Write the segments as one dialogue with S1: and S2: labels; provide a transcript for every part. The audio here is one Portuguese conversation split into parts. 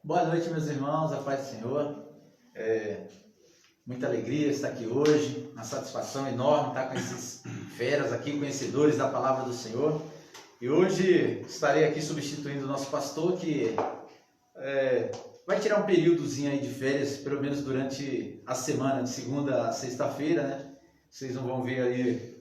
S1: Boa noite, meus irmãos, a paz do Senhor. Muita alegria estar aqui hoje, uma satisfação enorme estar com esses feras aqui, conhecedores da palavra do Senhor. E hoje estarei aqui substituindo o nosso pastor, que vai tirar um períodozinho aí de férias, pelo menos durante a semana, de segunda a sexta-feira, né? Vocês não vão ver aí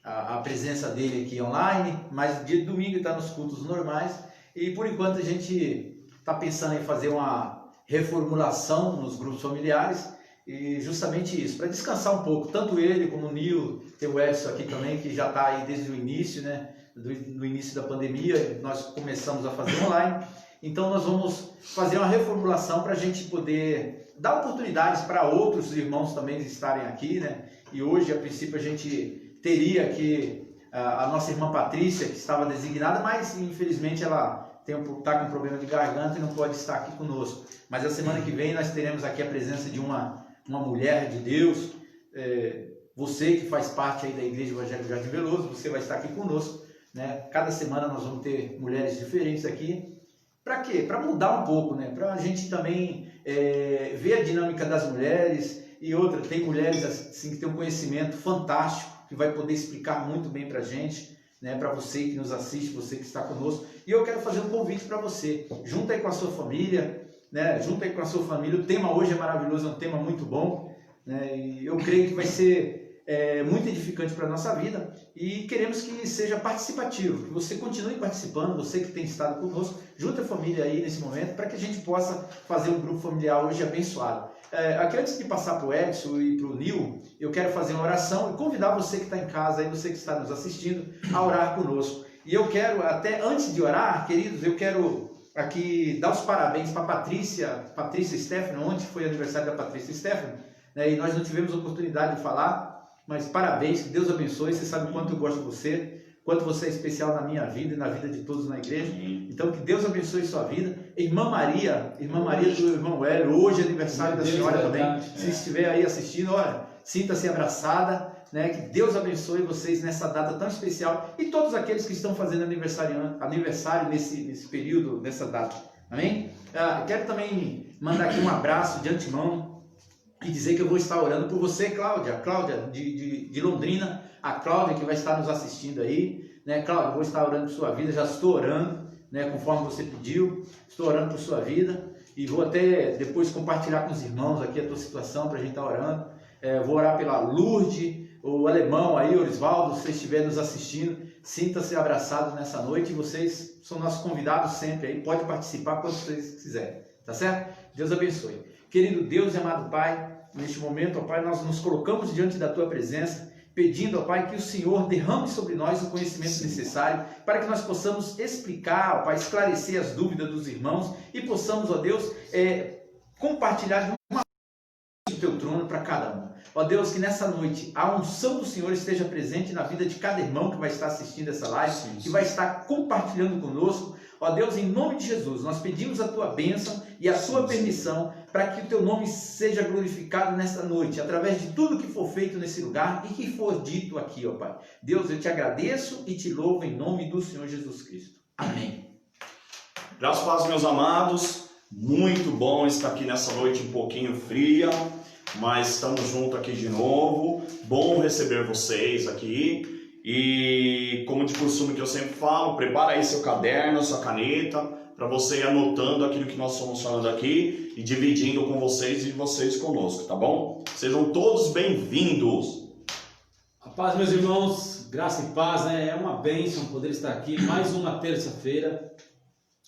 S1: a presença dele aqui online, mas dia de domingo ele está nos cultos normais. E por enquanto a gente está pensando em fazer uma reformulação nos grupos familiares, e justamente isso, para descansar um pouco, tanto ele como o Nil, tem o Edson aqui também, que já está aí desde o início, né? No início da pandemia, nós começamos a fazer online. Então nós vamos fazer uma reformulação para a gente poder dar oportunidades para outros irmãos também estarem aqui, né? E hoje, a princípio, a gente teria aqui a nossa irmã Patrícia, que estava designada, mas infelizmente ela está com problema de garganta e não pode estar aqui conosco. Mas a semana que vem nós teremos aqui a presença de uma mulher de Deus. Você que faz parte aí da Igreja Evangélica Jardim Veloso, você vai estar aqui conosco, né? Cada semana nós vamos ter mulheres diferentes aqui. Para quê? Para mudar um pouco, né? Para a gente também ver a dinâmica das mulheres. E outra, tem mulheres assim que tem um conhecimento fantástico, que vai poder explicar muito bem para a gente, né? Para você que nos assiste, você que está conosco. E eu quero fazer um convite para você. Junta aí com a sua família, né? Junta aí com a sua família. O tema hoje é maravilhoso, é um tema muito bom, né? E eu creio que vai ser muito edificante para a nossa vida, e queremos que seja participativo, que você continue participando, você que tem estado conosco, junta a família aí nesse momento, para que a gente possa fazer um grupo familiar hoje abençoado. Aqui, antes de passar para o Edson e para o Nil, eu quero fazer uma oração e convidar você que está em casa, aí, você que está nos assistindo, a orar conosco. E eu quero, até antes de orar, queridos, eu quero aqui dar os parabéns para Patrícia Stefano. Ontem foi aniversário da Patrícia Stefano, né, e nós não tivemos oportunidade de falar, mas parabéns, que Deus abençoe. Você sabe o quanto eu gosto de você, quanto você é especial na minha vida e na vida de todos na igreja. Então que Deus abençoe sua vida. Irmã Maria do irmão Hélio, hoje é aniversário da senhora também. Se estiver aí assistindo, olha, sinta-se abraçada, né? Que Deus abençoe vocês nessa data tão especial, e todos aqueles que estão fazendo aniversário nesse período, nessa data. Amém? Quero também mandar aqui um abraço de antemão e dizer que eu vou estar orando por você, Cláudia de Londrina, a Cláudia que vai estar nos assistindo aí, né? Cláudia, eu vou estar orando por sua vida, já estou orando, né? Conforme você pediu, estou orando por sua vida, e vou até depois compartilhar com os irmãos aqui a tua situação para a gente estar orando. Vou orar pela Lourdes, o alemão aí, Orisvaldo, se você estiver nos assistindo, sinta-se abraçado nessa noite, e vocês são nossos convidados sempre aí, pode participar quando vocês quiserem, tá certo? Deus abençoe. Querido Deus e amado Pai, neste momento, ó Pai, nós nos colocamos diante da Tua presença, pedindo, ó Pai, que o Senhor derrame sobre nós o conhecimento necessário, para que nós possamos explicar, ó Pai, esclarecer as dúvidas dos irmãos, e possamos, ó Deus, compartilhar o Teu trono para cada um. Ó Deus, que nessa noite a unção do Senhor esteja presente na vida de cada irmão que vai estar assistindo essa live, que vai estar compartilhando conosco. Ó Deus, em nome de Jesus, nós pedimos a Tua bênção e a Sua permissão para que o Teu nome seja glorificado nesta noite, através de tudo que for feito nesse lugar e que for dito aqui, ó Pai. Deus, eu te agradeço e te louvo em nome do Senhor Jesus Cristo. Amém.
S2: Graças a Deus, meus amados, muito bom estar aqui nessa noite um pouquinho fria, mas estamos juntos aqui de novo. Bom receber vocês aqui. E como de costume que eu sempre falo, prepara aí seu caderno, sua caneta, para você ir anotando aquilo que nós estamos falando aqui e dividindo com vocês e vocês conosco, tá bom? Sejam todos bem-vindos.
S3: A paz, meus irmãos, graça e paz, né? É uma bênção poder estar aqui mais uma terça-feira.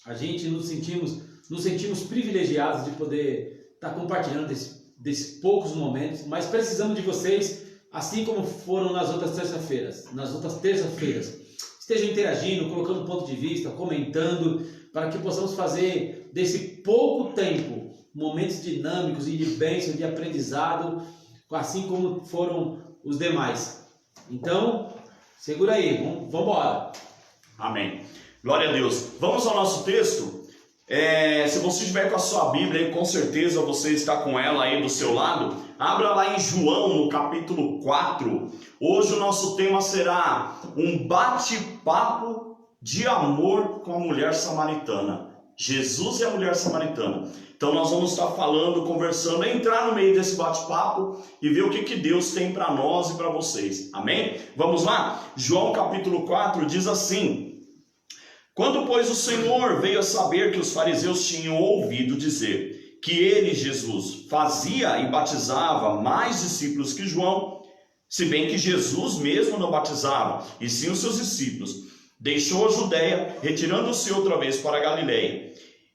S3: A gente nos sentimos privilegiados de poder estar compartilhando desses poucos momentos, mas precisamos de vocês, assim como foram nas outras terças-feiras. Estejam interagindo, colocando ponto de vista, comentando, para que possamos fazer desse pouco tempo momentos dinâmicos e de bênção, de aprendizado, assim como foram os demais. Então, segura aí, vamos embora.
S2: Amém. Glória a Deus. Vamos ao nosso texto. Se você estiver com a sua Bíblia aí, com certeza você está com ela aí do seu lado. Abra lá em João, no capítulo 4. Hoje o nosso tema será um bate-papo de amor com a mulher samaritana. Jesus e a mulher samaritana. Então nós vamos estar falando, conversando, entrar no meio desse bate-papo e ver o que Deus tem para nós e para vocês. Amém? Vamos lá? João capítulo 4 diz assim: quando, pois, o Senhor veio a saber que os fariseus tinham ouvido dizer que ele, Jesus, fazia e batizava mais discípulos que João, se bem que Jesus mesmo não batizava, e sim os seus discípulos, deixou a Judéia, retirando-se outra vez para a Galileia.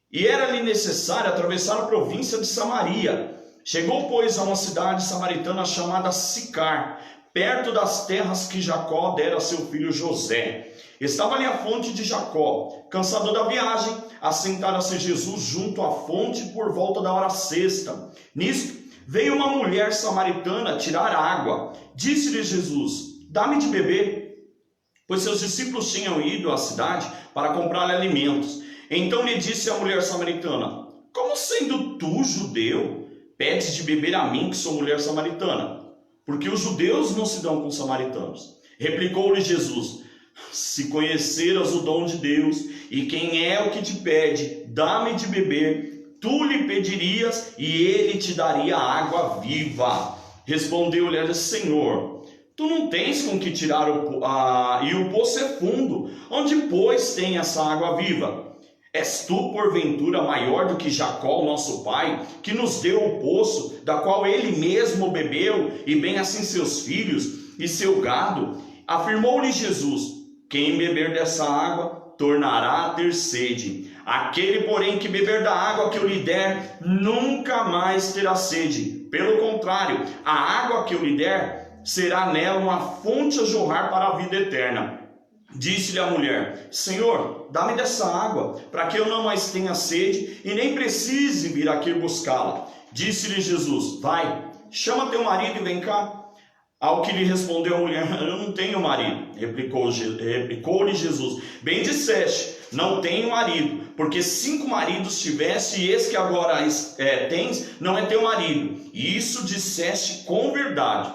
S2: E era-lhe necessário atravessar a província de Samaria. Chegou, pois, a uma cidade samaritana chamada Sicar, perto das terras que Jacó dera a seu filho José. Estava ali a fonte de Jacó. Cansado da viagem, assentara-se Jesus junto à fonte por volta da hora sexta. Nisto, veio uma mulher samaritana tirar água. Disse-lhe Jesus: dá-me de beber. Pois seus discípulos tinham ido à cidade para comprar alimentos. Então lhe disse a mulher samaritana: como sendo tu judeu, pedes de beber a mim, que sou mulher samaritana? Porque os judeus não se dão com os samaritanos. Replicou-lhe Jesus: se conheceras o dom de Deus, e quem é o que te pede, dá-me de beber, tu lhe pedirias, e ele te daria água viva. Respondeu-lhe: Senhor, tu não tens com que tirar e o poço é fundo. Onde, pois, tem essa água viva? És tu, porventura, maior do que Jacó, nosso pai, que nos deu o poço, da qual ele mesmo bebeu, e bem assim seus filhos e seu gado? Afirmou-lhe Jesus: quem beber dessa água tornará a ter sede. Aquele, porém, que beber da água que eu lhe der, nunca mais terá sede. Pelo contrário, a água que eu lhe der será nela uma fonte a jorrar para a vida eterna. Disse-lhe a mulher: Senhor, dá-me dessa água, para que eu não mais tenha sede e nem precise vir aqui buscá-la. Disse-lhe Jesus: vai, chama teu marido e vem cá. Ao que lhe respondeu a mulher: eu não tenho marido. Replicou-lhe Jesus: bem disseste, não tenho marido, porque 5 maridos tiveste, e esse que agora tens não é teu marido. E isso disseste com verdade.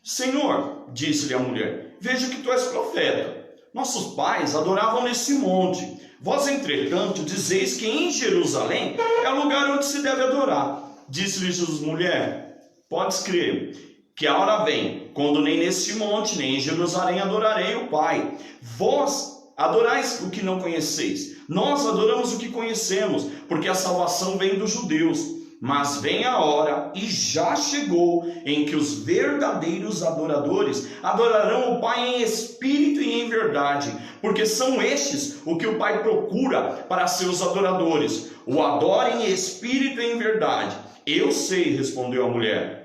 S2: Senhor, disse-lhe a mulher, vejo que tu és profeta. Nossos pais adoravam nesse monte. Vós, entretanto, dizeis que em Jerusalém é o lugar onde se deve adorar. Disse-lhe Jesus: mulher, podes crer que a hora vem, quando nem nesse monte, nem em Jerusalém adorarei o Pai. Vós adorais o que não conheceis. Nós adoramos o que conhecemos, porque a salvação vem dos judeus. Mas vem a hora, e já chegou, em que os verdadeiros adoradores adorarão o Pai em espírito e em verdade, porque são estes o que o Pai procura para seus adoradores. O adorem em espírito e em verdade. Eu sei, respondeu a mulher,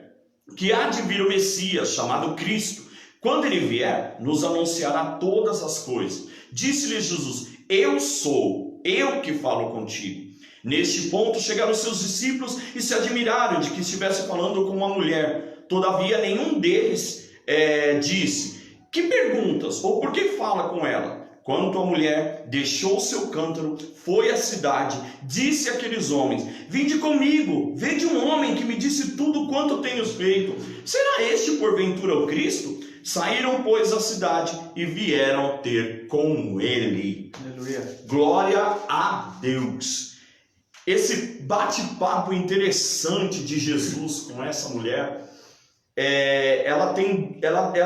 S2: que há de vir o Messias, chamado Cristo. Quando ele vier, nos anunciará todas as coisas. Disse-lhe Jesus: eu sou, eu que falo contigo. Neste ponto chegaram os seus discípulos e se admiraram de que estivesse falando com uma mulher. Todavia nenhum deles disse: que perguntas? Ou por que fala com ela? Quanto a mulher deixou seu cântaro, foi à cidade, disse àqueles homens: vinde comigo, vede um homem que me disse tudo quanto tenho feito. Será este porventura o Cristo? Saíram, pois, da cidade e vieram ter com ele.
S1: Aleluia.
S2: Glória a Deus. Esse bate-papo interessante de Jesus com essa mulher, ela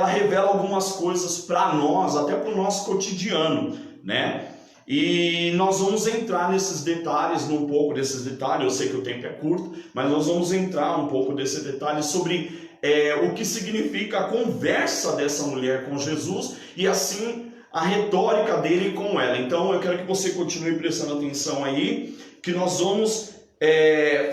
S2: revela algumas coisas para nós, até para o nosso cotidiano, né? E nós vamos entrar nesses detalhes, um pouco desses detalhes. Eu sei que o tempo é curto, mas nós vamos entrar um pouco desses detalhes sobre o que significa a conversa dessa mulher com Jesus e assim a retórica dele com ela. Então eu quero que você continue prestando atenção aí, que nós vamos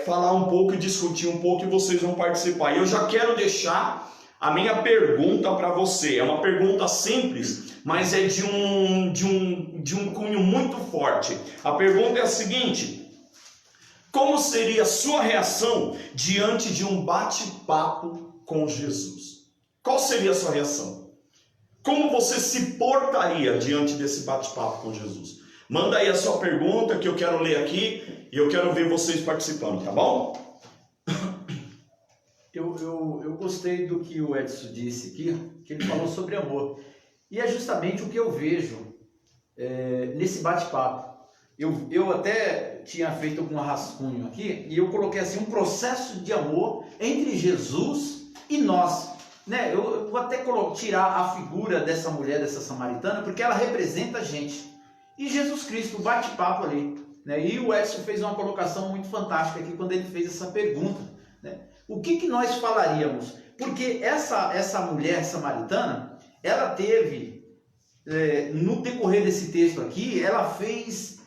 S2: falar um pouco e discutir um pouco e vocês vão participar. E eu já quero deixar a minha pergunta para você. É uma pergunta simples, mas é de um cunho muito forte. A pergunta é a seguinte: como seria a sua reação diante de um bate-papo com Jesus? Qual seria a sua reação? Como você se portaria diante desse bate-papo com Jesus? Manda aí a sua pergunta que eu quero ler aqui e eu quero ver vocês participando, tá bom?
S1: Eu gostei do que o Edson disse aqui, que ele falou sobre amor. E é justamente o que eu vejo nesse bate-papo. Eu até tinha feito algum rascunho aqui e eu coloquei assim um processo de amor entre Jesus e nós. Né? Eu vou até tirar a figura dessa mulher, dessa samaritana, porque ela representa a gente. E Jesus Cristo, o bate-papo ali. Né? E o Edson fez uma colocação muito fantástica aqui quando ele fez essa pergunta. Né? O que nós falaríamos? Porque essa mulher samaritana, ela teve, no decorrer desse texto aqui, ela fez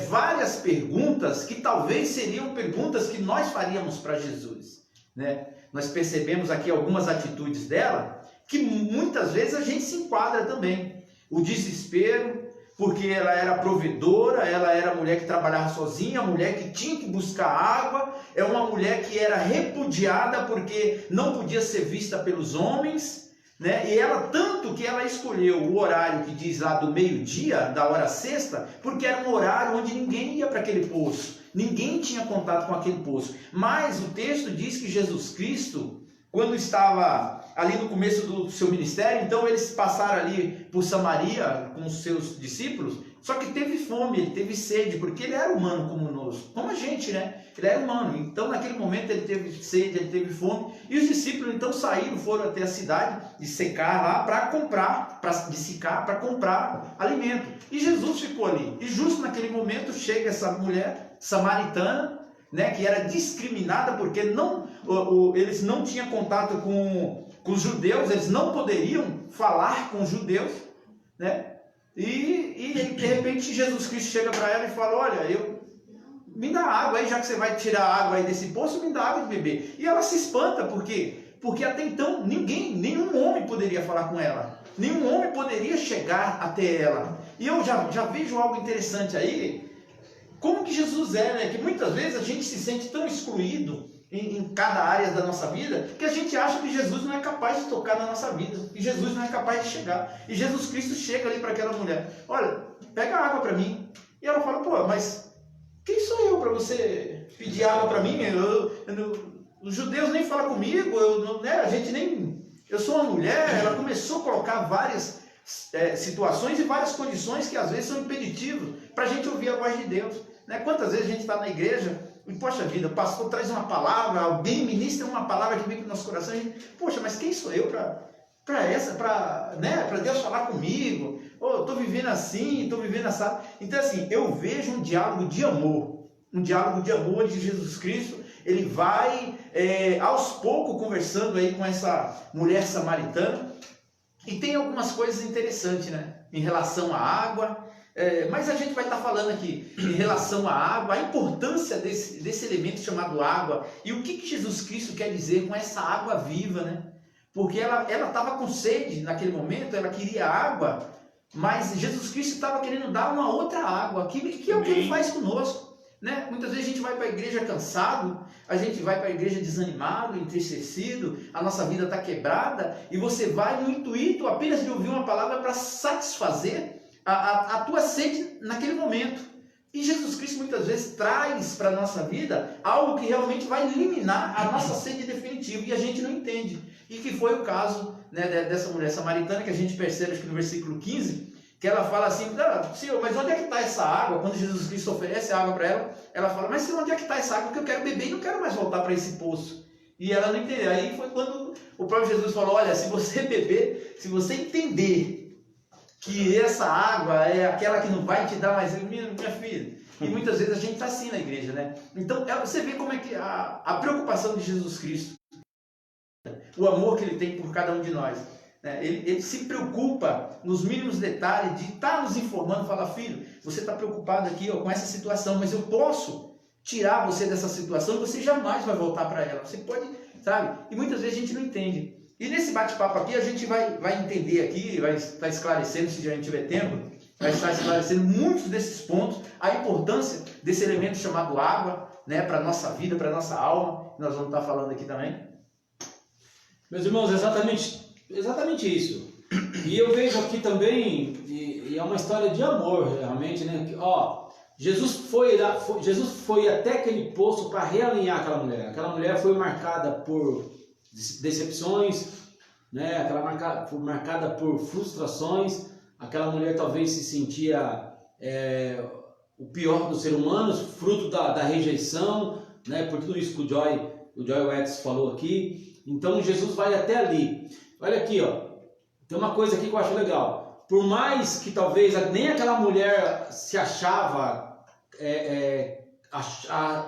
S1: várias perguntas que talvez seriam perguntas que nós faríamos para Jesus. Né? Nós percebemos aqui algumas atitudes dela que muitas vezes a gente se enquadra também. O desespero, porque ela era provedora, ela era a mulher que trabalhava sozinha, a mulher que tinha que buscar água, é uma mulher que era repudiada porque não podia ser vista pelos homens, né? E ela, tanto que ela escolheu o horário que diz lá do meio-dia, da hora sexta, porque era um horário onde ninguém ia para aquele poço, ninguém tinha contato com aquele poço. Mas o texto diz que Jesus Cristo, quando estava ali no começo do seu ministério, então eles passaram ali por Samaria com os seus discípulos, só que teve fome, ele teve sede, porque ele era humano como nós, como a gente, né? Ele era humano, então naquele momento ele teve sede, ele teve fome, e os discípulos então saíram, foram até a cidade de secar lá para comprar, para comprar alimento. E Jesus ficou ali, e justo naquele momento chega essa mulher samaritana, né, que era discriminada porque eles não tinham contato com os judeus, eles não poderiam falar com os judeus, né? E de repente Jesus Cristo chega para ela e fala: olha, me dá água aí, já que você vai tirar água aí desse poço, me dá água de beber. E ela se espanta, por quê? Porque até então nenhum homem poderia falar com ela, nenhum homem poderia chegar até ela. E eu já vejo algo interessante aí. Como que Jesus é, né? Que muitas vezes a gente se sente tão excluído em cada área da nossa vida, que a gente acha que Jesus não é capaz de tocar na nossa vida, que Jesus não é capaz de chegar. E Jesus Cristo chega ali para aquela mulher: olha, pega água para mim. E ela fala: pô, mas quem sou eu para você pedir água para mim? Os judeus nem falam comigo, eu sou uma mulher. Ela começou a colocar várias situações e várias condições que às vezes são impeditivos para a gente ouvir a voz de Deus. Né? Quantas vezes a gente está na igreja e, poxa vida, o pastor traz uma palavra, alguém ministra uma palavra que vem para o nosso coração, e a gente, poxa, mas quem sou eu para Deus falar comigo? Eu estou vivendo assim, estou vivendo assim. Então, assim, eu vejo um diálogo de amor de Jesus Cristo. Ele vai aos poucos conversando aí com essa mulher samaritana. E tem algumas coisas interessantes, né? Em relação à água, mas a gente vai estar falando aqui em relação à água, a importância desse elemento chamado água, e o que Jesus Cristo quer dizer com essa água viva, né? Porque ela estava com sede naquele momento, ela queria água, mas Jesus Cristo estava querendo dar uma outra água, que é o que Ele faz conosco. Né? Muitas vezes a gente vai para a igreja cansado, a gente vai para a igreja desanimado, entristecido, a nossa vida está quebrada, e você vai no intuito apenas de ouvir uma palavra para satisfazer a tua sede naquele momento. E Jesus Cristo muitas vezes traz para a nossa vida algo que realmente vai eliminar a nossa sede definitiva, e a gente não entende. E que foi o caso, né, dessa mulher samaritana, que a gente percebe acho que no versículo 15, que ela fala assim: Senhor, mas onde é que está essa água? Quando Jesus Cristo oferece a água para ela, ela fala: mas Senhor, onde é que está essa água que eu quero beber e não quero mais voltar para esse poço? E ela não entendeu. Aí foi quando o próprio Jesus falou: olha, se você beber, se você entender que essa água é aquela que não vai te dar mais, minha filha. E muitas vezes a gente está assim na igreja, né? Então você vê como é que a preocupação de Jesus Cristo, o amor que Ele tem por cada um de nós. Ele se preocupa nos mínimos detalhes de estar nos informando, falar: filho, você está preocupado aqui com essa situação, mas eu posso tirar você dessa situação, você jamais vai voltar para ela. Você pode, sabe? E muitas vezes a gente não entende. E nesse bate-papo aqui a gente vai entender aqui, vai estar esclarecendo, se a gente tiver tempo, vai estar esclarecendo muitos desses pontos, a importância desse elemento chamado água, né, para a nossa vida, para a nossa alma, nós vamos estar falando aqui também.
S3: Meus irmãos, exatamente isso. E eu vejo aqui também E é uma história de amor, realmente, né? Ó, Jesus foi até aquele poço para realinhar aquela mulher. Aquela mulher foi marcada por decepções, né? Foi marcada por frustrações. Aquela mulher talvez se sentia o pior dos seres humanos, fruto da rejeição, né? Por tudo isso que o Joy Wetz falou aqui. Então Jesus vai até ali. Olha aqui, ó. Tem uma coisa aqui que eu acho legal. Por mais que talvez nem aquela mulher se achava,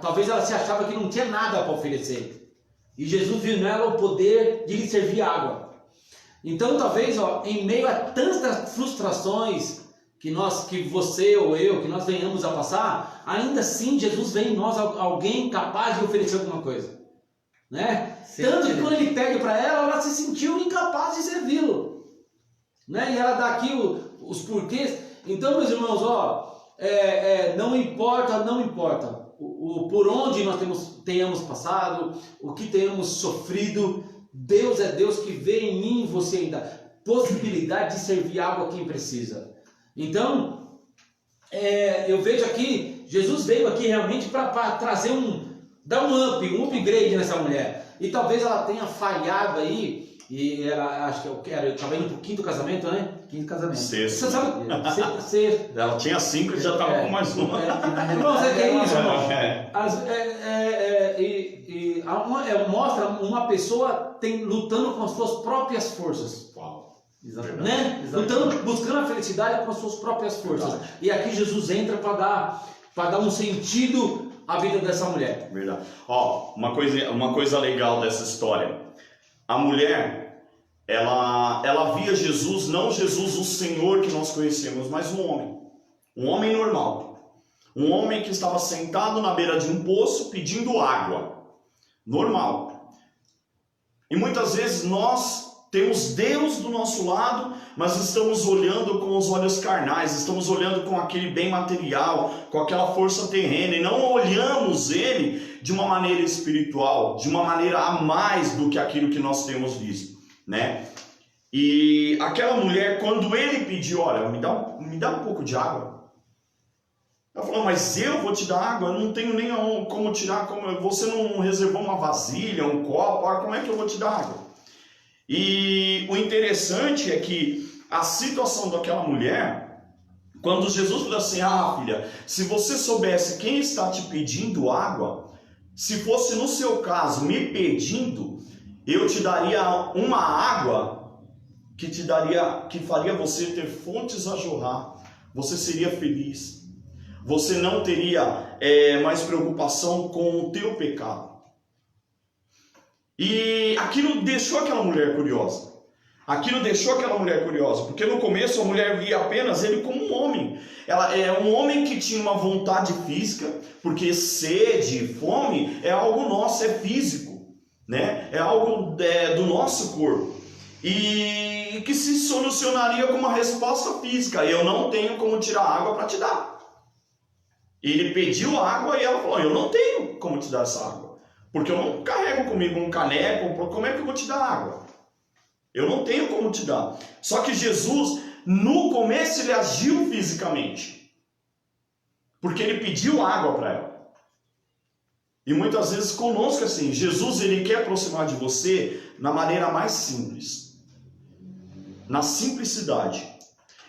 S3: talvez ela se achava que não tinha nada para oferecer. E Jesus viu nela o poder de lhe servir água. Então talvez, ó, em meio a tantas frustrações que você ou eu, que nós venhamos a passar, ainda assim Jesus vê em nós alguém capaz de oferecer alguma coisa. Né? Tanto que quando ele pede para ela se sentiu incapaz de servi-lo. Né? E ela dá aqui os porquês. Então, meus irmãos, ó, não importa por onde nós tenhamos passado, o que tenhamos sofrido, Deus é Deus que vê em mim e você ainda possibilidade de servir água a quem precisa. Então, eu vejo aqui, Jesus veio aqui realmente para trazer dar um upgrade nessa mulher. E talvez ela tenha falhado aí. E ela, acho que eu estava indo pro 5º casamento, né?
S1: 5º casamento.
S2: Sexto.
S3: Você sabe? Sexto.
S2: Ela tinha 5 e já estava com mais uma.
S3: Irmão, você quer isso, irmão? Mostra uma pessoa lutando com as suas próprias forças.
S2: Uau.
S1: Exatamente.
S3: Né? Lutando, buscando a felicidade com as suas próprias forças. Verdade. E aqui Jesus entra para dar um sentido à vida dessa mulher.
S2: Verdade. Ó, uma coisa legal dessa história. A mulher, ela via Jesus, não Jesus o Senhor que nós conhecemos, mas um homem normal, um homem que estava sentado na beira de um poço pedindo água, normal. E muitas vezes nós temos Deus do nosso lado, mas estamos olhando com os olhos carnais, estamos olhando com aquele bem material, com aquela força terrena, e não olhamos Ele de uma maneira espiritual, de uma maneira a mais do que aquilo que nós temos visto, né? E aquela mulher, quando ele pediu, olha, me dá um pouco de água. Ela falou, mas eu vou te dar água, eu não tenho nem como tirar, você não reservou uma vasilha, um copo, como é que eu vou te dar água? E o interessante é que a situação daquela mulher, quando Jesus falou assim, filha, se você soubesse quem está te pedindo água, se fosse no seu caso me pedindo, eu te daria uma água que faria você ter fontes a jorrar, você seria feliz, você não teria mais preocupação com o teu pecado. E aquilo deixou aquela mulher curiosa. Porque no começo a mulher via apenas ele como um homem. Ela é um homem que tinha uma vontade física, porque sede, fome é algo nosso, é físico, né? É algo do nosso corpo. E que se solucionaria com uma resposta física. Eu não tenho como tirar água para te dar. Ele pediu água e ela falou, eu não tenho como te dar essa água. Porque eu não carrego comigo um caneco, como é que eu vou te dar água? Eu não tenho como te dar. Só que Jesus, no começo, ele agiu fisicamente. Porque ele pediu água para ela. E muitas vezes conosco assim, Jesus ele quer aproximar de você na maneira mais simples. Na simplicidade.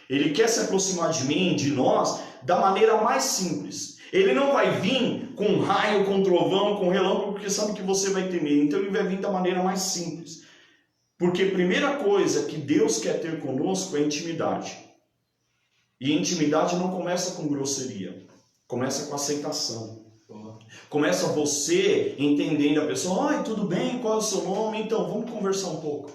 S2: Ele quer se aproximar de mim, de nós, da maneira mais simples. Ele não vai vir com raio, com trovão, com relâmpago, porque sabe que você vai temer. Então ele vai vir da maneira mais simples. Porque a primeira coisa que Deus quer ter conosco é intimidade. E intimidade não começa com grosseria. Começa com aceitação. Começa você entendendo a pessoa. Oi, tudo bem? Qual é o seu nome? Então, vamos conversar um pouco.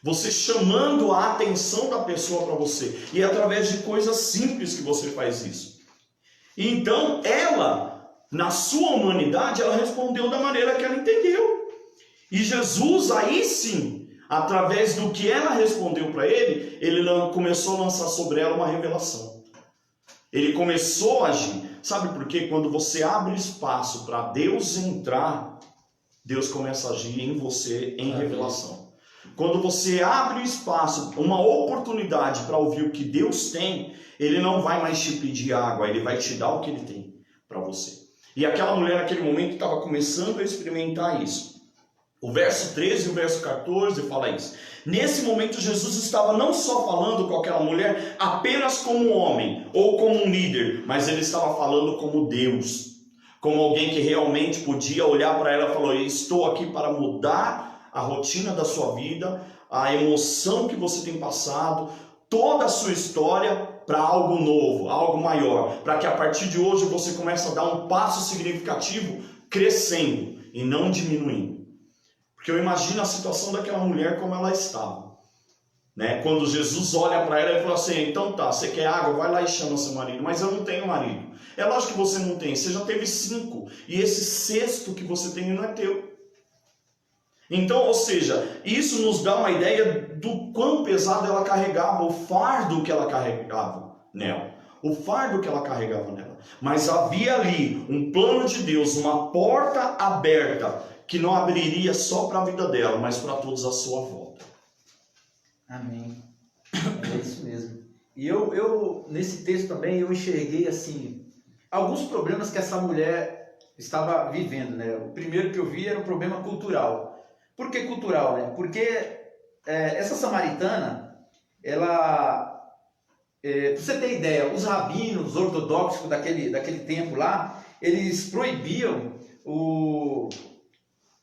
S2: Você chamando a atenção da pessoa para você. E é através de coisas simples que você faz isso. Então, ela, na sua humanidade, ela respondeu da maneira que ela entendeu. E Jesus, aí sim, através do que ela respondeu para ele, ele começou a lançar sobre ela uma revelação. Ele começou a agir. Sabe por quê? Quando você abre espaço para Deus entrar, Deus começa a agir em você em revelação. Quando você abre o espaço, uma oportunidade para ouvir o que Deus tem, Ele não vai mais te pedir água, Ele vai te dar o que Ele tem para você. E aquela mulher naquele momento estava começando a experimentar isso. O verso 13 e o verso 14 fala isso. Nesse momento Jesus estava não só falando com aquela mulher apenas como um homem ou como um líder, mas Ele estava falando como Deus. Como alguém que realmente podia olhar para ela e falar: estou aqui para mudar a rotina da sua vida, a emoção que você tem passado, toda a sua história para algo novo, algo maior, para que a partir de hoje você comece a dar um passo significativo, crescendo e não diminuindo. Porque eu imagino a situação daquela mulher como ela estava, né? Quando Jesus olha para ela e fala assim: então tá, você quer água? Vai lá e chama seu marido. Mas eu não tenho marido. É lógico que você não tem, você já teve 5, e esse 6º que você tem não é teu. Então, ou seja, isso nos dá uma ideia do quão pesado ela carregava, o fardo que ela carregava nela. O fardo que ela carregava nela. Mas havia ali um plano de Deus, uma porta aberta, que não abriria só para a vida dela, mas para todos à sua volta.
S1: Amém. É isso mesmo. E eu nesse texto também, eu enxerguei assim, alguns problemas que essa mulher estava vivendo, né? O primeiro que eu vi era um problema cultural. Por que cultural, né? Porque essa samaritana, ela, para você ter ideia, os rabinos ortodoxos daquele tempo lá, eles proibiam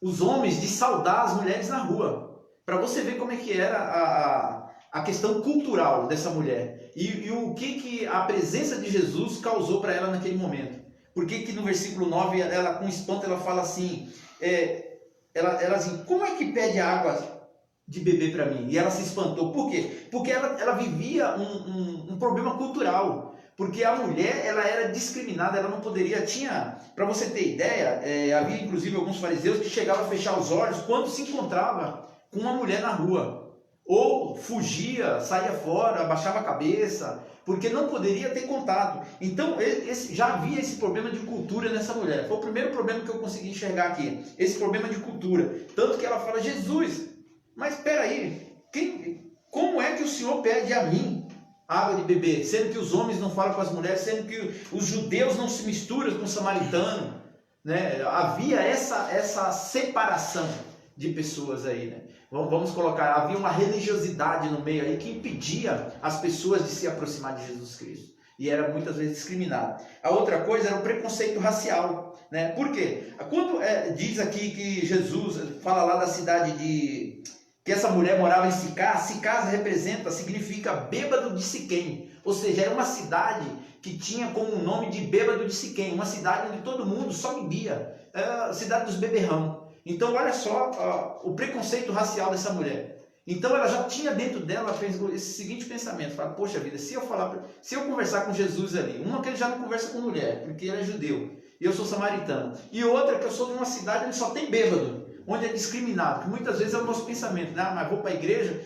S1: os homens de saudar as mulheres na rua. Para você ver como é que era a questão cultural dessa mulher. E o que a presença de Jesus causou para ela naquele momento. Por que no versículo 9, ela com espanto, ela fala assim... Ela assim, como é que pede água de beber para mim? E ela se espantou. Por quê? Porque ela vivia um problema cultural. Porque a mulher, ela era discriminada, ela não poderia, para você ter ideia, havia inclusive alguns fariseus que chegavam a fechar os olhos quando se encontrava com uma mulher na rua. Ou fugia, saía fora, abaixava a cabeça, porque não poderia ter contato. Então já havia esse problema de cultura nessa mulher. Foi o primeiro problema que eu consegui enxergar aqui, esse problema de cultura. Tanto que ela fala: Jesus, mas espera aí, como é que o Senhor pede a mim água de beber, sendo que os homens não falam com as mulheres, sendo que os judeus não se misturam com o samaritano, né? Havia essa separação de pessoas aí, né? Vamos colocar, havia uma religiosidade no meio aí que impedia as pessoas de se aproximar de Jesus Cristo. E era muitas vezes discriminado. A outra coisa era o preconceito racial, né? Por quê? Quando diz aqui que Jesus fala lá da cidade que essa mulher morava em Sicá, Sicá significa bêbado de Siquém. Ou seja, era uma cidade que tinha como nome de bêbado de Siquém, uma cidade onde todo mundo só bebia, a cidade dos beberrão. Então, olha só o preconceito racial dessa mulher. Então, ela já tinha dentro dela esse seguinte pensamento: fala, poxa vida, se eu conversar com Jesus ali, uma que ele já não conversa com mulher, porque ele é judeu, e eu sou samaritano, e outra que eu sou de uma cidade onde só tem bêbado, onde é discriminado, que muitas vezes é o nosso pensamento, né? Mas vou para a igreja,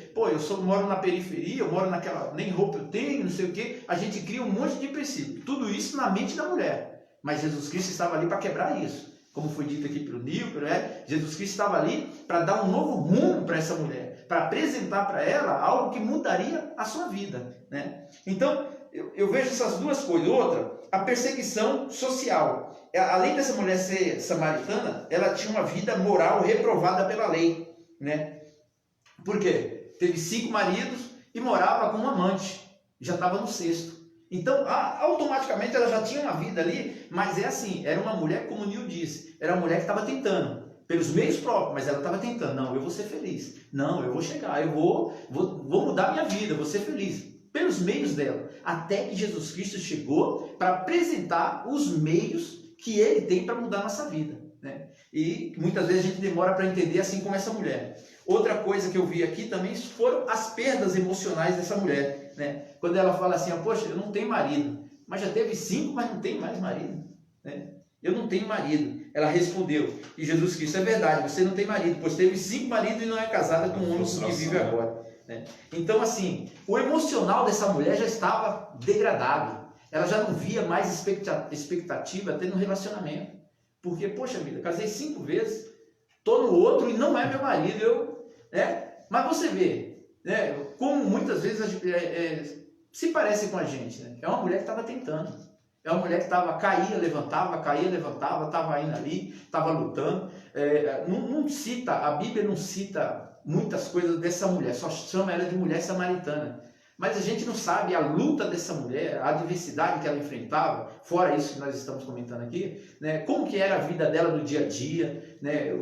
S1: moro na periferia, eu moro naquela, nem roupa eu tenho, não sei o que, a gente cria um monte de princípio, tudo isso na mente da mulher, mas Jesus Cristo estava ali para quebrar isso. Como foi dito aqui pelo Nilton, né? Jesus Cristo estava ali para dar um novo rumo para essa mulher, para apresentar para ela algo que mudaria a sua vida, né? Então, eu vejo essas duas coisas. Outra, a perseguição social. Além dessa mulher ser samaritana, ela tinha uma vida moral reprovada pela lei, né? Por quê? Teve 5 maridos e morava com um amante, já estava no 6º. Então, automaticamente ela já tinha uma vida ali, mas era uma mulher, como o Nil disse, era uma mulher que estava tentando, pelos meios próprios, mas ela estava tentando: não, eu vou ser feliz, não, eu vou chegar, eu vou mudar minha vida, vou ser feliz, pelos meios dela, até que Jesus Cristo chegou para apresentar os meios que Ele tem para mudar a nossa vida, né? E muitas vezes a gente demora para entender, assim como essa mulher. Outra coisa que eu vi aqui também foram as perdas emocionais dessa mulher, né? Quando ela fala assim: poxa, eu não tenho marido, mas já teve 5, mas não tem mais marido, né? Eu não tenho marido. Ela respondeu, e Jesus Cristo: é verdade, você não tem marido, pois teve 5 maridos e não é casada com um homem que vive agora, né? Então, assim, o emocional dessa mulher já estava degradado. Ela já não via mais expectativa até no relacionamento. Porque, poxa vida, casei 5 vezes, estou no outro e não é meu marido. Mas você vê, né, como muitas vezes se parece com a gente, né? É uma mulher que estava tentando. É uma mulher que caía, levantava, estava indo ali, estava lutando. A Bíblia não cita muitas coisas dessa mulher, só chama ela de mulher samaritana. Mas a gente não sabe a luta dessa mulher, a adversidade que ela enfrentava, fora isso que nós estamos comentando aqui, né? Como que era a vida dela no dia a dia, né?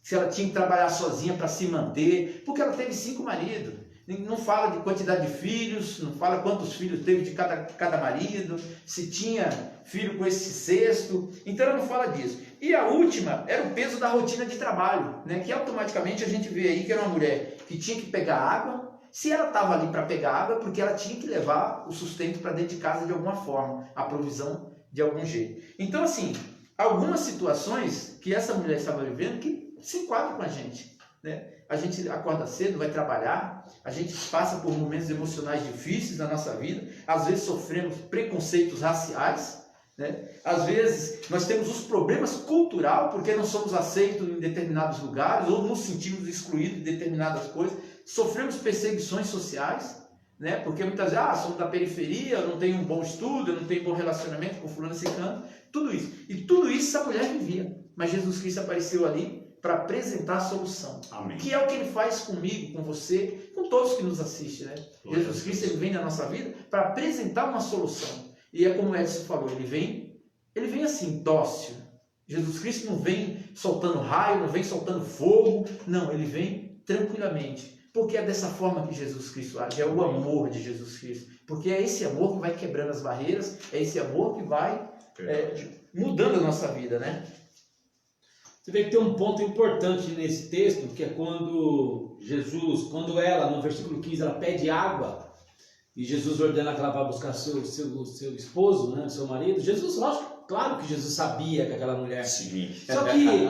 S1: Se ela tinha que trabalhar sozinha para se manter, porque ela teve 5 maridos. Não fala de quantidade de filhos, não fala quantos filhos teve de cada marido, se tinha filho com esse sexto, então ela não fala disso. E a última era o peso da rotina de trabalho, né? Que automaticamente a gente vê aí que era uma mulher que tinha que pegar água. Se ela estava ali para pegar água, é porque ela tinha que levar o sustento para dentro de casa de alguma forma, a provisão de algum jeito. Então, assim, algumas situações que essa mulher estava vivendo que se enquadram com a gente, né? A gente acorda cedo, vai trabalhar, a gente passa por momentos emocionais difíceis na nossa vida, às vezes sofremos preconceitos raciais, né? Às vezes nós temos os problemas culturais, porque não somos aceitos em determinados lugares, ou nos sentimos excluídos de determinadas coisas, sofremos perseguições sociais, né? Porque muitas vezes, somos da periferia, eu não tenho um bom estudo, eu não tenho um bom relacionamento com fulano e ciclano, tudo isso. E tudo isso essa mulher vivia, mas Jesus Cristo apareceu ali para apresentar a solução.
S2: Amém.
S1: Que é o que ele faz comigo, com você, com todos que nos assistem, né? Jesus Cristo, ele vem na nossa vida para apresentar uma solução. E é como o Edson falou, ele vem assim, dócil. Jesus Cristo não vem soltando raio, não vem soltando fogo, não, ele vem tranquilamente. Porque é dessa forma que Jesus Cristo age, é o amor de Jesus Cristo. Porque é esse amor que vai quebrando as barreiras, é esse amor que vai mudando a nossa vida, né?
S3: Você vê que tem um ponto importante nesse texto, que é quando ela, no versículo 15, ela pede água, e Jesus ordena que ela vá buscar seu esposo, né, seu marido. Jesus, lógico, claro que Jesus sabia que aquela mulher...
S2: Sim.
S3: Só que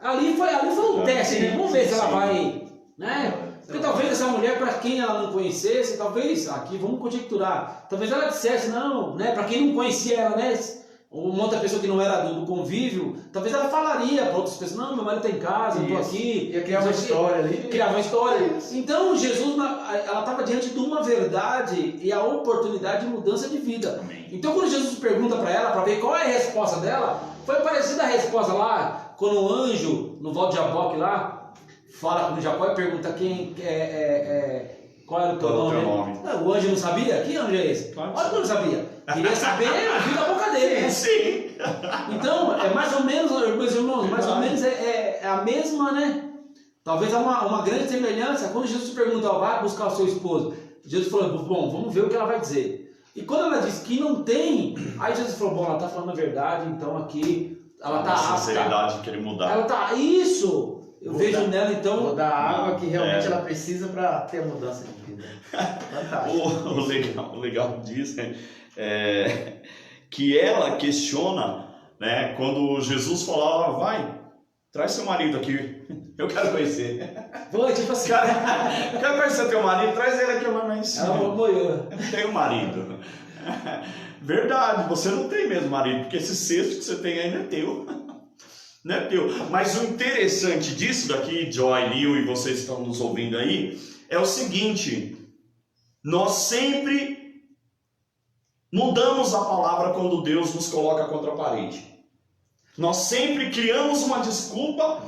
S3: ali foi um teste, né? Vamos ver se ela vai... Né? Porque talvez essa mulher, para quem ela não conhecesse, talvez, aqui vamos conjecturar, talvez ela dissesse, não, né? Para quem não conhecia ela, né? Uma outra pessoa que não era do convívio, talvez ela falaria para outras pessoas, não, meu marido está em casa, eu estou aqui.
S1: Ia criar uma história ali.
S3: Criar uma história. Então, Jesus, ela estava diante de uma verdade e a oportunidade de mudança de vida.
S2: Amém.
S3: Então, quando Jesus pergunta para ela, para ver qual é a resposta dela, foi parecida a resposta lá, quando o anjo, no Val de Jaboque lá, fala com Jacó e pergunta qual era o teu nome. Não, o anjo não sabia? Que anjo é esse? Olha que não sabia. Queria saber a vida da boca dele. Né?
S2: Sim.
S3: Então, é mais ou menos, meus irmãos, mais ou menos é a mesma, né? Talvez há uma grande semelhança. Quando Jesus pergunta, vai buscar o seu esposo, Jesus falou, bom, vamos ver o que ela vai dizer. E quando ela diz que não tem, aí Jesus falou, bom, ela está falando a verdade, então aqui ela está apta.
S2: A sinceridade de querer mudar.
S3: Ela está, isso! Eu vejo nela, então...
S1: Vou dar a água que realmente ela precisa para ter a mudança de vida.
S2: O legal disso é que ela questiona, né, quando Jesus falava, vai, traz seu marido aqui, eu quero conhecer.
S3: Foi, tipo assim...
S2: Quero conhecer teu marido, traz ele aqui, mas
S3: ela boiou.
S2: Tem um marido. Verdade, você não tem mesmo marido, porque esse cesto que você tem aí não é teu. Não é teu. Mas o interessante disso daqui, Joy, Liu e vocês que estão nos ouvindo aí, é o seguinte: nós sempre mudamos a palavra quando Deus nos coloca contra a parede. Nós sempre criamos uma desculpa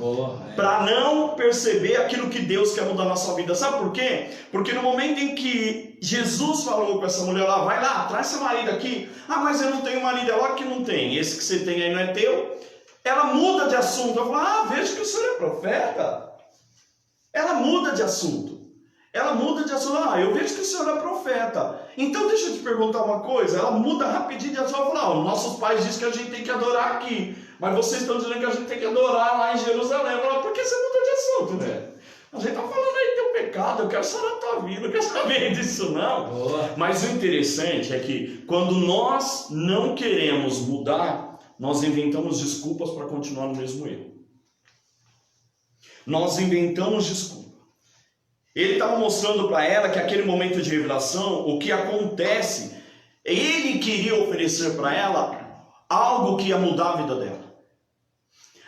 S2: para não perceber aquilo que Deus quer mudar na nossa vida. Sabe por quê? Porque no momento em que Jesus falou com essa mulher lá, vai lá, traz seu marido aqui. Ah, mas eu não tenho marido. É logo que não tem. Esse que você tem aí não é teu. Ela muda de assunto. Ela fala, vejo que o senhor é profeta. Ela muda de assunto. Eu vejo que o senhor é profeta. Então deixa eu te perguntar uma coisa. Ela muda rapidinho de assunto. Ela fala, nossos pais dizem que a gente tem que adorar aqui. Mas vocês estão dizendo que a gente tem que adorar lá em Jerusalém. Ela fala, por que você muda de assunto, né? A gente está falando aí do teu pecado. Eu quero saber a tua vida. Eu quero saber disso não. Boa. Mas o interessante é que quando nós não queremos mudar, nós inventamos desculpas para continuar no mesmo erro. Nós inventamos desculpas. Ele estava mostrando para ela que aquele momento de revelação, o que acontece, ele queria oferecer para ela algo que ia mudar a vida dela.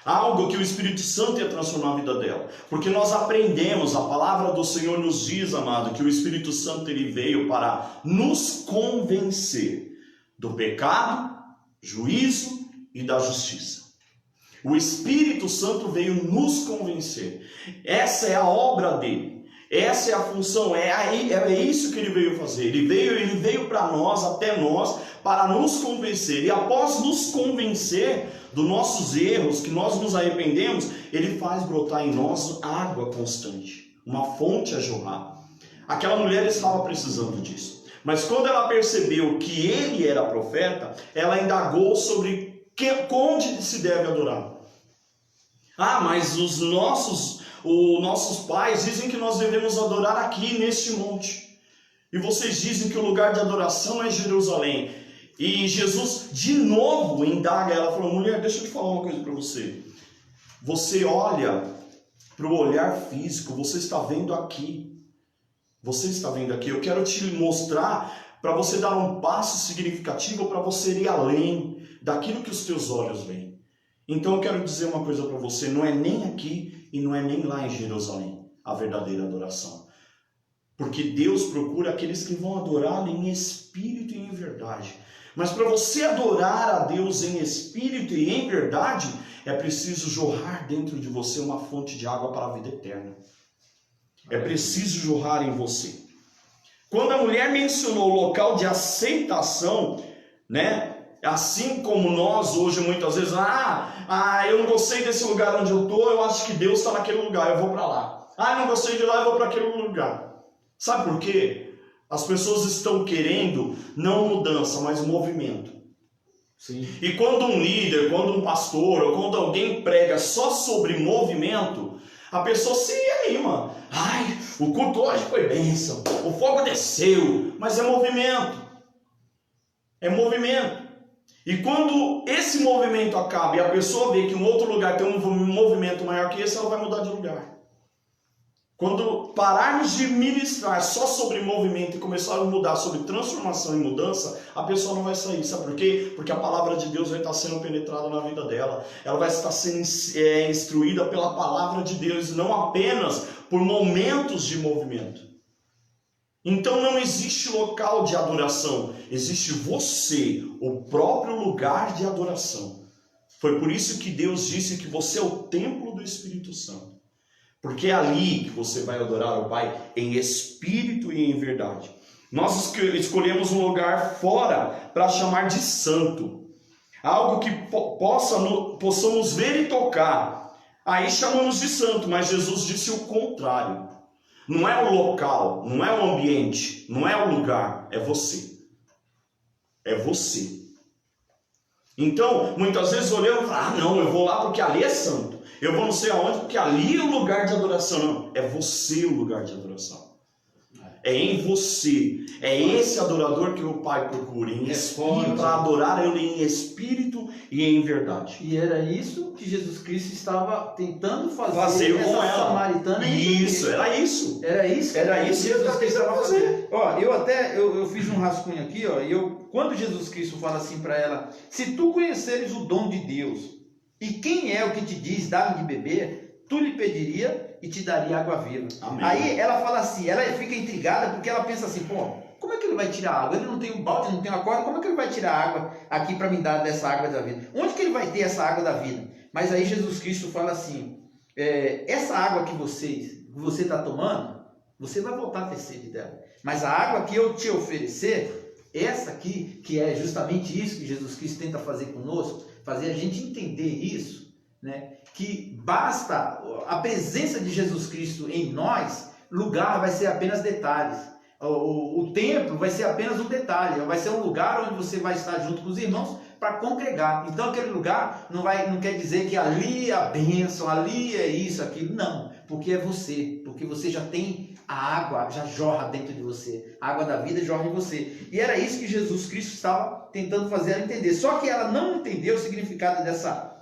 S2: algo que o Espírito Santo ia transformar a vida dela. Porque nós aprendemos, a palavra do Senhor nos diz, amado, que o Espírito Santo ele veio para nos convencer do pecado, juízo e da justiça. O Espírito Santo veio nos convencer. Essa é a obra dele. Essa é a função, é isso que ele veio fazer. Ele veio para nós, até nós, para nos convencer. E após nos convencer dos nossos erros, que nós nos arrependemos, ele faz brotar em nós água constante, uma fonte a jorrar. Aquela mulher estava precisando disso. Mas quando ela percebeu que ele era profeta, ela indagou sobre onde se deve adorar. Ah, mas os nossos pais dizem que nós devemos adorar aqui neste monte. E vocês dizem que o lugar de adoração é Jerusalém. E Jesus de novo indaga ela, falou: mulher, deixa eu te falar uma coisa para você. Você olha para o olhar físico, você está vendo aqui. Você está vendo aqui. Eu quero te mostrar para você dar um passo significativo, para você ir além daquilo que os teus olhos veem. Então eu quero dizer uma coisa para você, não é nem aqui e não é nem lá em Jerusalém a verdadeira adoração. Porque Deus procura aqueles que vão adorá-lo em espírito e em verdade. Mas para você adorar a Deus em espírito e em verdade, é preciso jorrar dentro de você uma fonte de água para a vida eterna. É preciso jorrar em você. Quando a mulher mencionou o local de aceitação, né? Assim como nós hoje muitas vezes, eu não gostei desse lugar onde eu estou, eu acho que Deus está naquele lugar, eu vou para lá. Eu não gostei de lá, eu vou para aquele lugar. Sabe por quê? As pessoas estão querendo não mudança, mas movimento.
S3: Sim.
S2: E quando um líder, quando um pastor, ou quando alguém prega só sobre movimento, a pessoa se anima. O culto hoje foi bênção, o fogo desceu, mas é movimento. É movimento. E quando esse movimento acaba e a pessoa vê que um outro lugar tem um movimento maior que esse, ela vai mudar de lugar. Quando pararmos de ministrar só sobre movimento e começarmos a mudar sobre transformação e mudança, a pessoa não vai sair. Sabe por quê? Porque a palavra de Deus vai estar sendo penetrada na vida dela. Ela vai estar sendo instruída pela palavra de Deus, não apenas por momentos de movimento. Então não existe local de adoração, existe você, o próprio lugar de adoração. Foi por isso que Deus disse que você é o templo do Espírito Santo. Porque é ali que você vai adorar o Pai em espírito e em verdade. Nós escolhemos um lugar fora para chamar de santo. Algo que possamos ver e tocar. Aí chamamos de santo, mas Jesus disse o contrário. Não é o local, não é o ambiente, não é o lugar, é você. É você. Então, muitas vezes olhamos e falamos, não, eu vou lá porque ali é santo. Eu vou não sei aonde porque ali é o lugar de adoração. Não, é você o lugar de adoração. É em você. É esse adorador que o Pai procura, em espírito, para adorar Ele em espírito e em verdade.
S1: E era isso que Jesus Cristo estava tentando fazer
S2: com ela.
S1: Samaritana.
S2: Isso, era isso.
S1: Era isso que
S2: Jesus Cristo estava fazendo.
S1: Ó, eu fiz um rascunho aqui, ó, e quando Jesus Cristo fala assim para ela, se tu conheceres o dom de Deus, e quem é o que te diz, dá-me de beber, tu lhe pediria e te daria água viva.
S2: Amém.
S1: Aí ela fala assim, ela fica intrigada porque ela pensa assim, como é que ele vai tirar água? Ele não tem um balde, não tem uma corda, como é que ele vai tirar água aqui para me dar dessa água da vida? Onde que ele vai ter essa água da vida? Mas aí Jesus Cristo fala assim, essa água que você está tomando, você vai voltar a ter sede dela. Mas a água que eu te oferecer, essa aqui, que é justamente isso que Jesus Cristo tenta fazer conosco, fazer a gente entender isso, né? Que basta a presença de Jesus Cristo em nós, lugar vai ser apenas detalhes. O templo vai ser apenas um detalhe, vai ser um lugar onde você vai estar junto com os irmãos para congregar. Então aquele lugar não quer dizer que ali é a bênção, ali é isso, aquilo, não, porque é você, porque você já tem a água, já jorra dentro de você, a água da vida jorra em você. E era isso que Jesus Cristo estava tentando fazer ela entender, só que ela não entendeu o significado dessa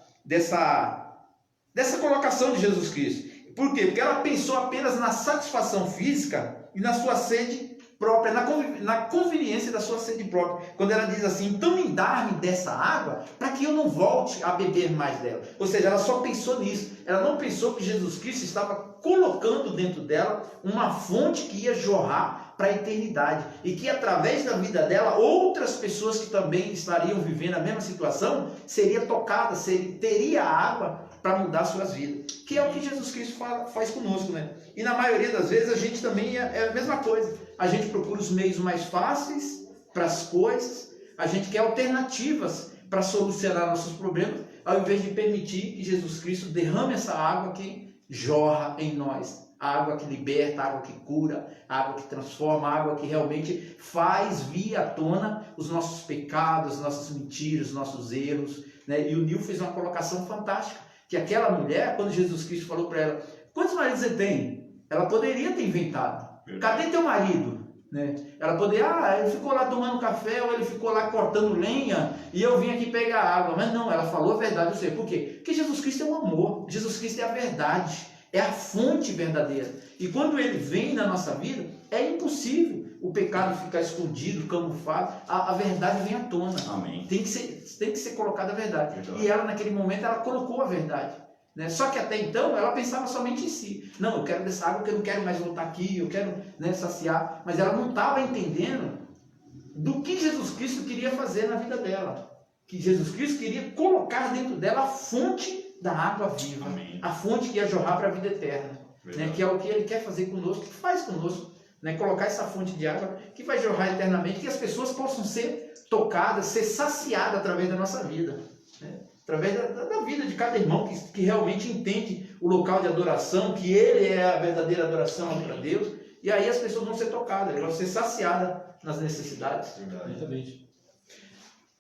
S1: colocação de Jesus Cristo. Por quê? Porque ela pensou apenas na satisfação física e na sua sede própria, na conveniência da sua sede própria. Quando ela diz assim, então me dá-me dessa água para que eu não volte a beber mais dela. Ou seja, ela só pensou nisso. Ela não pensou que Jesus Cristo estava colocando dentro dela uma fonte que ia jorrar para a eternidade. E que através da vida dela, outras pessoas que também estariam vivendo a mesma situação, seria tocada, teria água para mudar suas vidas. Que é o que Jesus Cristo faz conosco, né? E na maioria das vezes a gente também é a mesma coisa. A gente procura os meios mais fáceis para as coisas, a gente quer alternativas para solucionar nossos problemas, ao invés de permitir que Jesus Cristo derrame essa água que jorra em nós. A água que liberta, a água que cura, a água que transforma, a água que realmente faz vir à tona os nossos pecados, as nossas mentiras, os nossos erros, né? E o Nil fez uma colocação fantástica, que aquela mulher, quando Jesus Cristo falou para ela, quantos maridos você tem? Ela poderia ter inventado. Cadê teu marido? Né? Ela poderia, ele ficou lá tomando café, ou ele ficou lá cortando lenha, e eu vim aqui pegar água. Mas não, ela falou a verdade. Eu sei por quê? Porque Jesus Cristo é o amor, Jesus Cristo é a verdade, é a fonte verdadeira. E quando ele vem na nossa vida, é impossível o pecado ficar escondido, camuflado. A verdade vem à tona.
S2: Amém.
S1: Tem que ser colocada a verdade. E ela, naquele momento, ela colocou a verdade. Né? Só que até então ela pensava somente em si. Não, eu quero dessa água, porque eu não quero mais voltar aqui, eu quero, né, saciar. Mas ela não estava entendendo do que Jesus Cristo queria fazer na vida dela. Que Jesus Cristo queria colocar dentro dela a fonte da água viva.
S2: Amém.
S1: A fonte que ia jorrar para a vida eterna. Né? Que é o que ele quer fazer conosco, que faz conosco. Né? Colocar essa fonte de água que vai jorrar eternamente, que as pessoas possam ser tocadas, ser saciadas através da nossa vida. Né? Através da vida de cada irmão que realmente entende o local de adoração, que ele é a verdadeira adoração para Deus, e aí as pessoas vão ser tocadas, elas vão ser saciadas nas necessidades.
S3: Exatamente.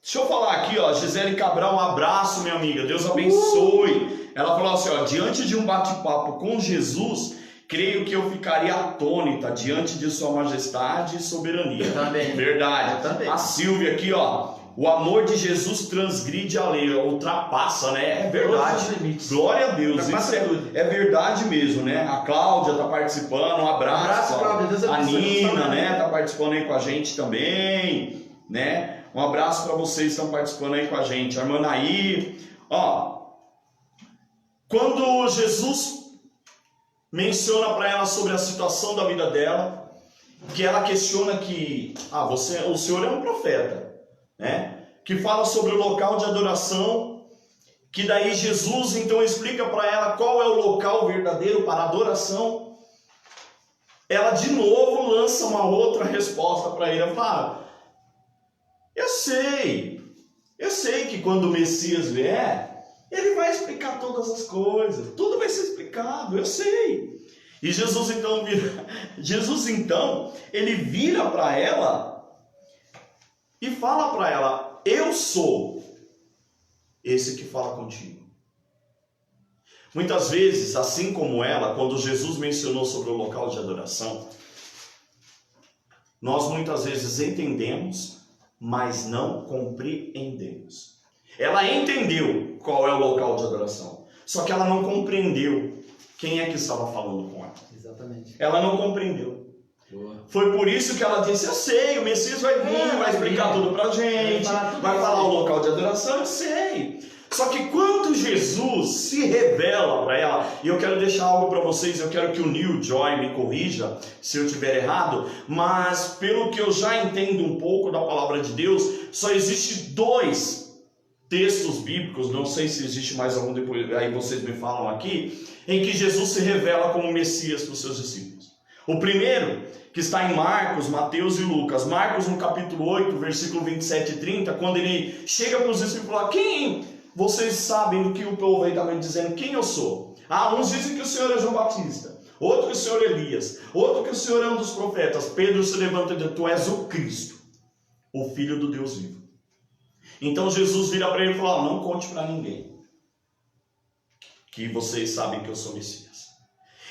S2: Deixa eu falar aqui, ó, Gisele Cabral, um abraço, minha amiga, Deus abençoe. Ela falou assim, ó, diante de um bate-papo com Jesus, creio que eu ficaria atônita diante de sua majestade e soberania.
S1: Eu também.
S2: Verdade.
S1: Eu também.
S2: A Silvia aqui, ó, o amor de Jesus transgride a lei, ultrapassa, né? É verdade. Glória a Deus, isso é verdade mesmo, né? A Cláudia está participando, um abraço.
S1: Cláudia, Deus abençoe.
S2: A Nina, né? Está participando aí com a gente também, né? Um abraço para vocês que estão participando aí com a gente. A irmã Nair, ó, quando Jesus menciona para ela sobre a situação da vida dela, que ela questiona que, o senhor é um profeta, né? Que fala sobre o local de adoração, que daí Jesus então explica para ela qual é o local verdadeiro para adoração. Ela de novo lança uma outra resposta para ele. Ela fala, eu sei que quando o Messias vier, ele vai explicar todas as coisas, tudo vai ser explicado, eu sei. E Jesus então ele vira para ela e fala para ela, eu sou esse que fala contigo. Muitas vezes, assim como ela, quando Jesus mencionou sobre o local de adoração, nós muitas vezes entendemos, mas não compreendemos. Ela entendeu qual é o local de adoração, só que ela não compreendeu quem é que estava falando com ela.
S1: Exatamente.
S2: Ela não compreendeu.
S3: Boa.
S2: Foi por isso que ela disse, eu sei, o Messias vai vir, vai explicar tudo pra gente, vai falar o local de adoração, eu sei. Só que quando Jesus se revela para ela, e eu quero deixar algo para vocês, eu quero que o Neil Joy me corrija se eu estiver errado, mas pelo que eu já entendo um pouco da palavra de Deus, só existe 2 textos bíblicos, não sei se existe mais algum depois, aí vocês me falam aqui, em que Jesus se revela como Messias para os seus discípulos. O primeiro, que está em Marcos, Mateus e Lucas. Marcos no capítulo 8, versículo 27 e 30, quando ele chega para os discípulos e fala, quem vocês sabem do que o povo aí está me dizendo, quem eu sou? Uns dizem que o Senhor é João Batista, outro que o Senhor é Elias, outro que o Senhor é um dos profetas. Pedro se levanta e diz, tu és o Cristo, o Filho do Deus vivo. Então Jesus vira para ele e fala, não conte para ninguém que vocês sabem que eu sou Messias.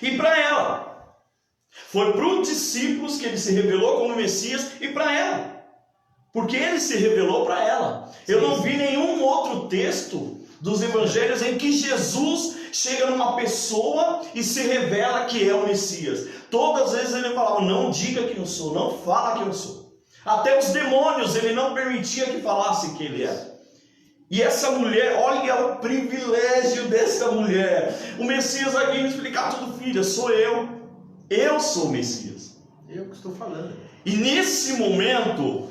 S2: E para ela, foi para os discípulos que ele se revelou como Messias e para ela, porque ele se revelou para ela. Eu não vi nenhum outro texto dos evangelhos em que Jesus chega numa pessoa e se revela que é o Messias. Todas as vezes ele falava, não diga que eu sou, não fala que eu sou. Até os demônios ele não permitia que falasse que ele era. E essa mulher, olha o privilégio dessa mulher. O Messias vai vir explicar tudo, filha, sou eu sou o Messias.
S1: Eu que estou falando.
S2: E nesse momento,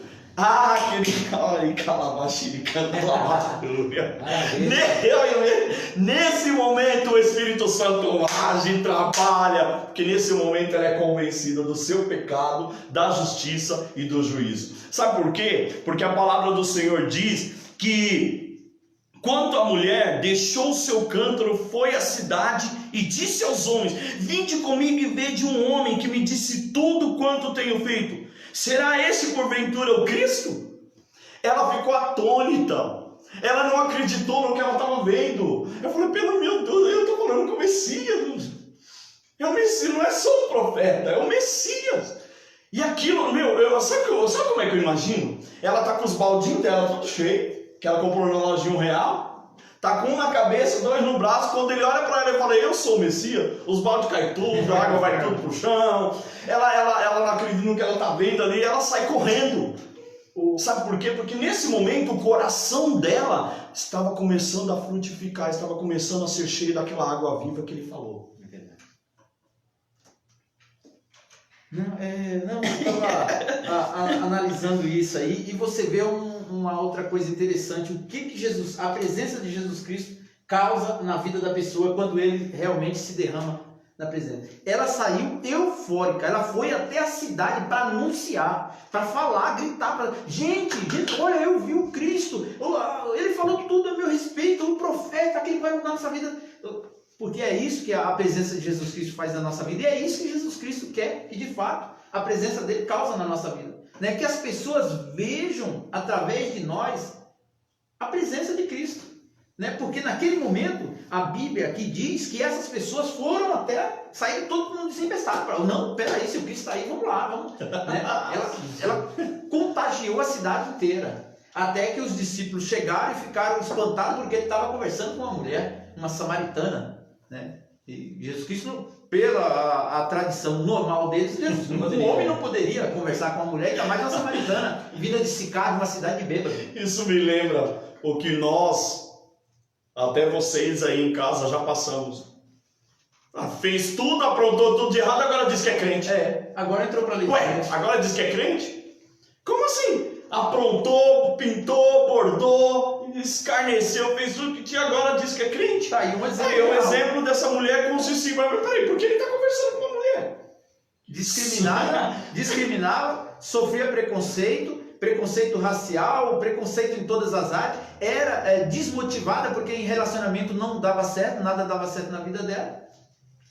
S2: nesse momento o Espírito Santo age, trabalha, porque nesse momento ela é convencida do seu pecado, da justiça e do juízo. Sabe por quê? Porque a palavra do Senhor diz que quando a mulher deixou o seu cântaro, foi à cidade e disse aos homens, vinde comigo e vede um homem que me disse tudo quanto tenho feito. Será esse porventura o Cristo? Ela ficou atônita. Ela não acreditou no que ela estava vendo. Eu falei, pelo meu Deus, eu estou falando com o Messias. É o Messias, não é só um profeta, é o Messias. E aquilo, sabe como é que eu imagino? Ela está com os baldinhos dela tudo cheio, que ela comprou na lojinha R$1. Tá com um na cabeça, 2 no braço. Quando ele olha para ela e fala, eu sou o Messias, os baldes caem tudo, a água vai tudo pro chão. Ela não acredita no que ela tá vendo ali, ela sai correndo. Sabe por quê? Porque nesse momento o coração dela estava começando a frutificar, estava começando a ser cheio daquela água viva que ele falou.
S1: É verdade. Eu estava analisando isso aí e você vê uma outra coisa interessante, o que Jesus, a presença de Jesus Cristo causa na vida da pessoa quando ele realmente se derrama na presença. Ela saiu eufórica, ela foi até a cidade para anunciar, para falar, gritar, para gente, olha, eu vi o Cristo, ele falou tudo a meu respeito, o profeta, aquele que vai mudar a nossa vida. Porque é isso que a presença de Jesus Cristo faz na nossa vida, e é isso que Jesus Cristo quer, que de fato a presença dele causa na nossa vida. Né? Que as pessoas vejam através de nós a presença de Cristo. Né? Porque naquele momento, a Bíblia aqui diz que essas pessoas foram até sair todo mundo desempestado. Não, peraí, se o Cristo está aí, vamos lá. Vamos. Né? Ela contagiou a cidade inteira. Até que os discípulos chegaram e ficaram espantados porque ele estava conversando com uma mulher, uma samaritana. Né? E Jesus Cristo, pela a tradição normal deles, o homem não poderia conversar com uma mulher, ainda mais uma samaritana, vinda de Sicar, uma cidade de bêbado.
S2: Isso me lembra o que nós, até vocês aí em casa, já passamos. Fez tudo, aprontou tudo de errado, agora diz que é crente.
S1: Agora entrou para a lei.
S2: Ué, agora diz que é crente? Como assim? Aprontou, pintou, bordou, escarneceu, fez tudo que tinha, agora diz que é crente.
S1: Tá aí um exemplo.
S2: Aí um exemplo dessa mulher com o Cici. Mas peraí, por que ele está conversando com uma mulher?
S1: Discriminava, sofria preconceito racial, preconceito em todas as áreas, era desmotivada porque em relacionamento não dava certo, nada dava certo na vida dela.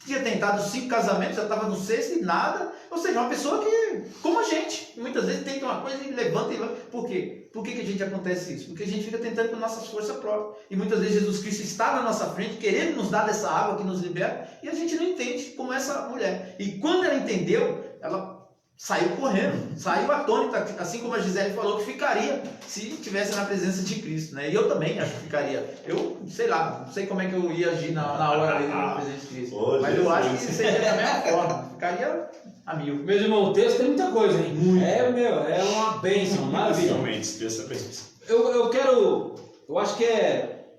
S1: Tinha tentado 5 casamentos, já estava no 6º e nada. Ou seja, uma pessoa que, como a gente, muitas vezes tenta uma coisa e levanta e levanta. Por quê? Por que a gente acontece isso? Porque a gente fica tentando com nossas forças próprias. E muitas vezes Jesus Cristo está na nossa frente, querendo nos dar dessa água que nos libera, e a gente não entende, como essa mulher. E quando ela entendeu, ela saiu correndo, saiu atônita, assim como a Gisele falou que ficaria se estivesse na presença de Cristo, né? E eu também acho que ficaria. Eu, sei lá, não sei como é que eu ia agir na hora dele na presença de Cristo. Mas eu acho que seria da mesma forma, ficaria a mil.
S3: Meu irmão, o texto tem muita coisa, hein? Muito. É uma bênção, maravilha.
S2: Realmente, texto é bênção.
S3: Eu acho que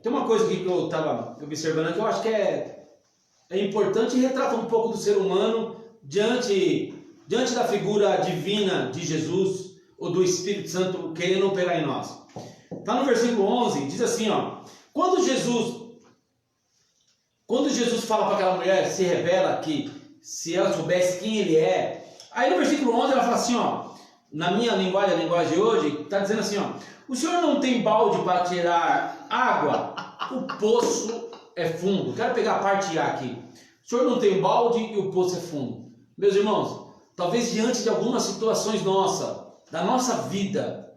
S3: tem uma coisa aqui que eu estava observando que eu acho que é importante e retrata um pouco do ser humano diante da figura divina de Jesus ou do Espírito Santo querendo operar em nós. Está no versículo 11, diz assim, ó, quando Jesus fala para aquela mulher, se revela que se ela soubesse quem ele é, aí no versículo 11 ela fala assim, ó, na minha linguagem, a linguagem de hoje, está dizendo assim, ó, o senhor não tem balde para tirar água? O poço é fundo. Quero pegar a parte A aqui. O senhor não tem balde e o poço é fundo. Meus irmãos, talvez diante de algumas situações da nossa vida,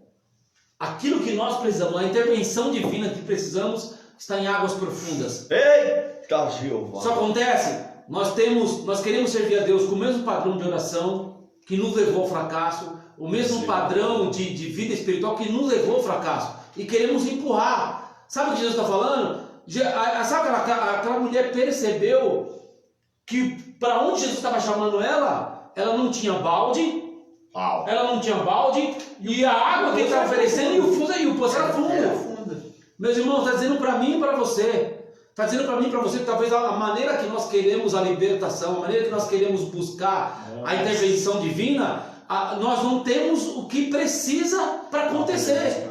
S3: aquilo que nós precisamos, a intervenção divina que precisamos, está em águas profundas.
S2: Eita, Jeová!
S3: Isso acontece, nós queremos servir a Deus com o mesmo padrão de oração que nos levou ao fracasso, o mesmo padrão de vida espiritual que nos levou ao fracasso, e queremos empurrar. Sabe o que Jesus está falando? Sabe aquela mulher percebeu que para onde Jesus estava chamando ela não tinha balde.
S2: Uau.
S3: Ela não tinha balde e a água que ele estava oferecendo e o poço era fundo. Meus irmãos, está dizendo para mim e para você. Está dizendo para mim e para você que talvez a maneira que nós queremos a libertação, a maneira que nós queremos buscar a intervenção divina, nós não temos o que precisa para acontecer.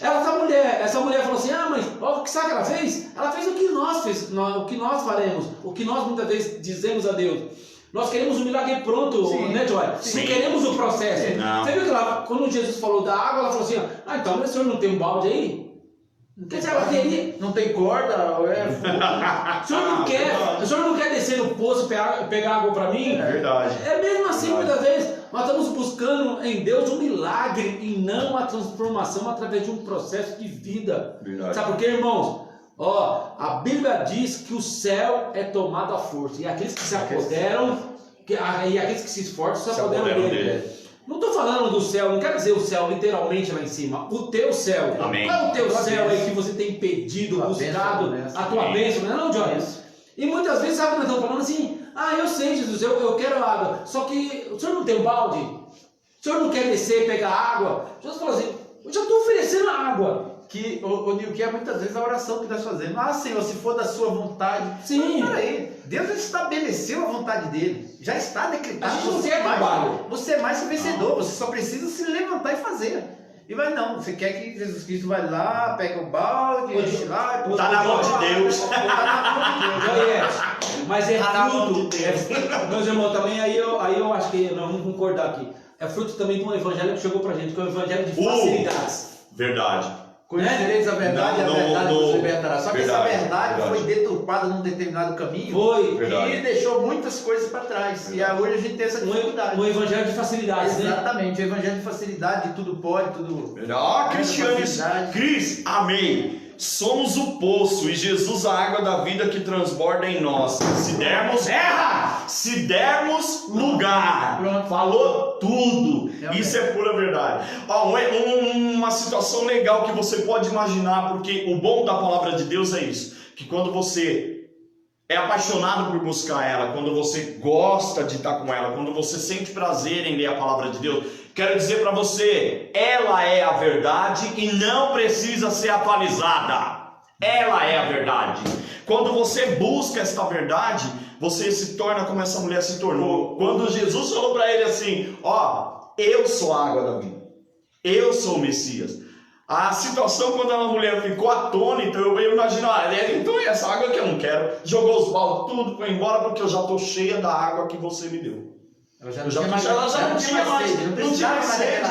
S3: Essa mulher falou assim: mas o que sabe que ela fez? Ela fez o que o que nós faremos, o que nós muitas vezes dizemos a Deus. Nós queremos um milagre pronto, né, Joy? Não queremos o processo.
S2: Não.
S3: Você viu que quando Jesus falou da água, ela falou assim: então o senhor não tem um balde aí? Quer dizer, ela queria.
S1: Não tem corda?
S3: O senhor não quer descer no poço e pegar água para mim?
S2: É verdade.
S3: É mesmo assim, muitas vezes, nós estamos buscando em Deus um milagre e não a transformação através de um processo de vida.
S2: Verdade.
S3: Sabe por quê, irmãos? A Bíblia diz que o céu é tomado à força, e aqueles que se apoderam, e aqueles que se esforçam se apoderam dele. Não estou falando do céu, não quero dizer o céu literalmente lá em cima, o teu céu.
S2: Amém.
S3: Qual é o teu céu aí que você tem pedido, buscado, a tua bênção, não é, Joyce? E muitas vezes, sabe, nós estamos falando assim: eu sei, Jesus, eu quero água, só que o senhor não tem um balde? O senhor não quer descer e pegar água? Jesus falou assim: eu já estou oferecendo água.
S1: Que é muitas vezes a oração que nós fazemos. Senhor, se for da sua vontade.
S3: Sim.
S1: Mas peraí, Deus já estabeleceu a vontade dele. Já está decretado.
S3: A gente não quer trabalho.
S1: Você é mais que vencedor. Você só precisa se levantar e fazer. E vai não. Você quer que Jesus Cristo vai lá, pega o balde, enche lá.
S2: Tá na mão de Deus.
S1: Tá na mão de Deus.
S3: Mas é
S2: Tá na mão
S3: fruto.
S2: de Deus.
S3: Meus irmãos, também aí eu acho que nós vamos concordar aqui. É fruto também de um evangelho que chegou pra gente, que é o evangelho de facilidades.
S2: Verdade.
S1: Conhecereis a verdade e a verdade nos libertará. Só que essa verdade foi deturpada num determinado caminho.
S3: Foi.
S1: E deixou muitas coisas para trás. Verdade. E hoje a gente tem essa dificuldade.
S3: Um evangelho de facilidades,
S1: exatamente, o evangelho de facilidade, de tudo pode, tudo.
S2: Cristianos, Cris, amém. Somos o poço e Jesus a água da vida que transborda em nós. Se dermos lugar.
S1: Pronto.
S2: Falou tudo.
S1: Realmente.
S2: Isso é pura verdade. Uma situação legal que você pode imaginar, porque o bom da palavra de Deus é isso, que quando você é apaixonado por buscar ela, quando você gosta de estar com ela, quando você sente prazer em ler a palavra de Deus, quero dizer para você, ela é a verdade e não precisa ser atualizada. Ela é a verdade. Quando você busca esta verdade, você se torna como essa mulher se tornou. Quando Jesus falou para ele assim: eu sou a água da vida, eu sou o Messias. A situação quando a mulher ficou atônita, eu imagino, então essa água que eu não quero, jogou os baldes, tudo, foi embora porque eu já estou cheia da água que você me deu.
S1: Ela já não tinha mais sede.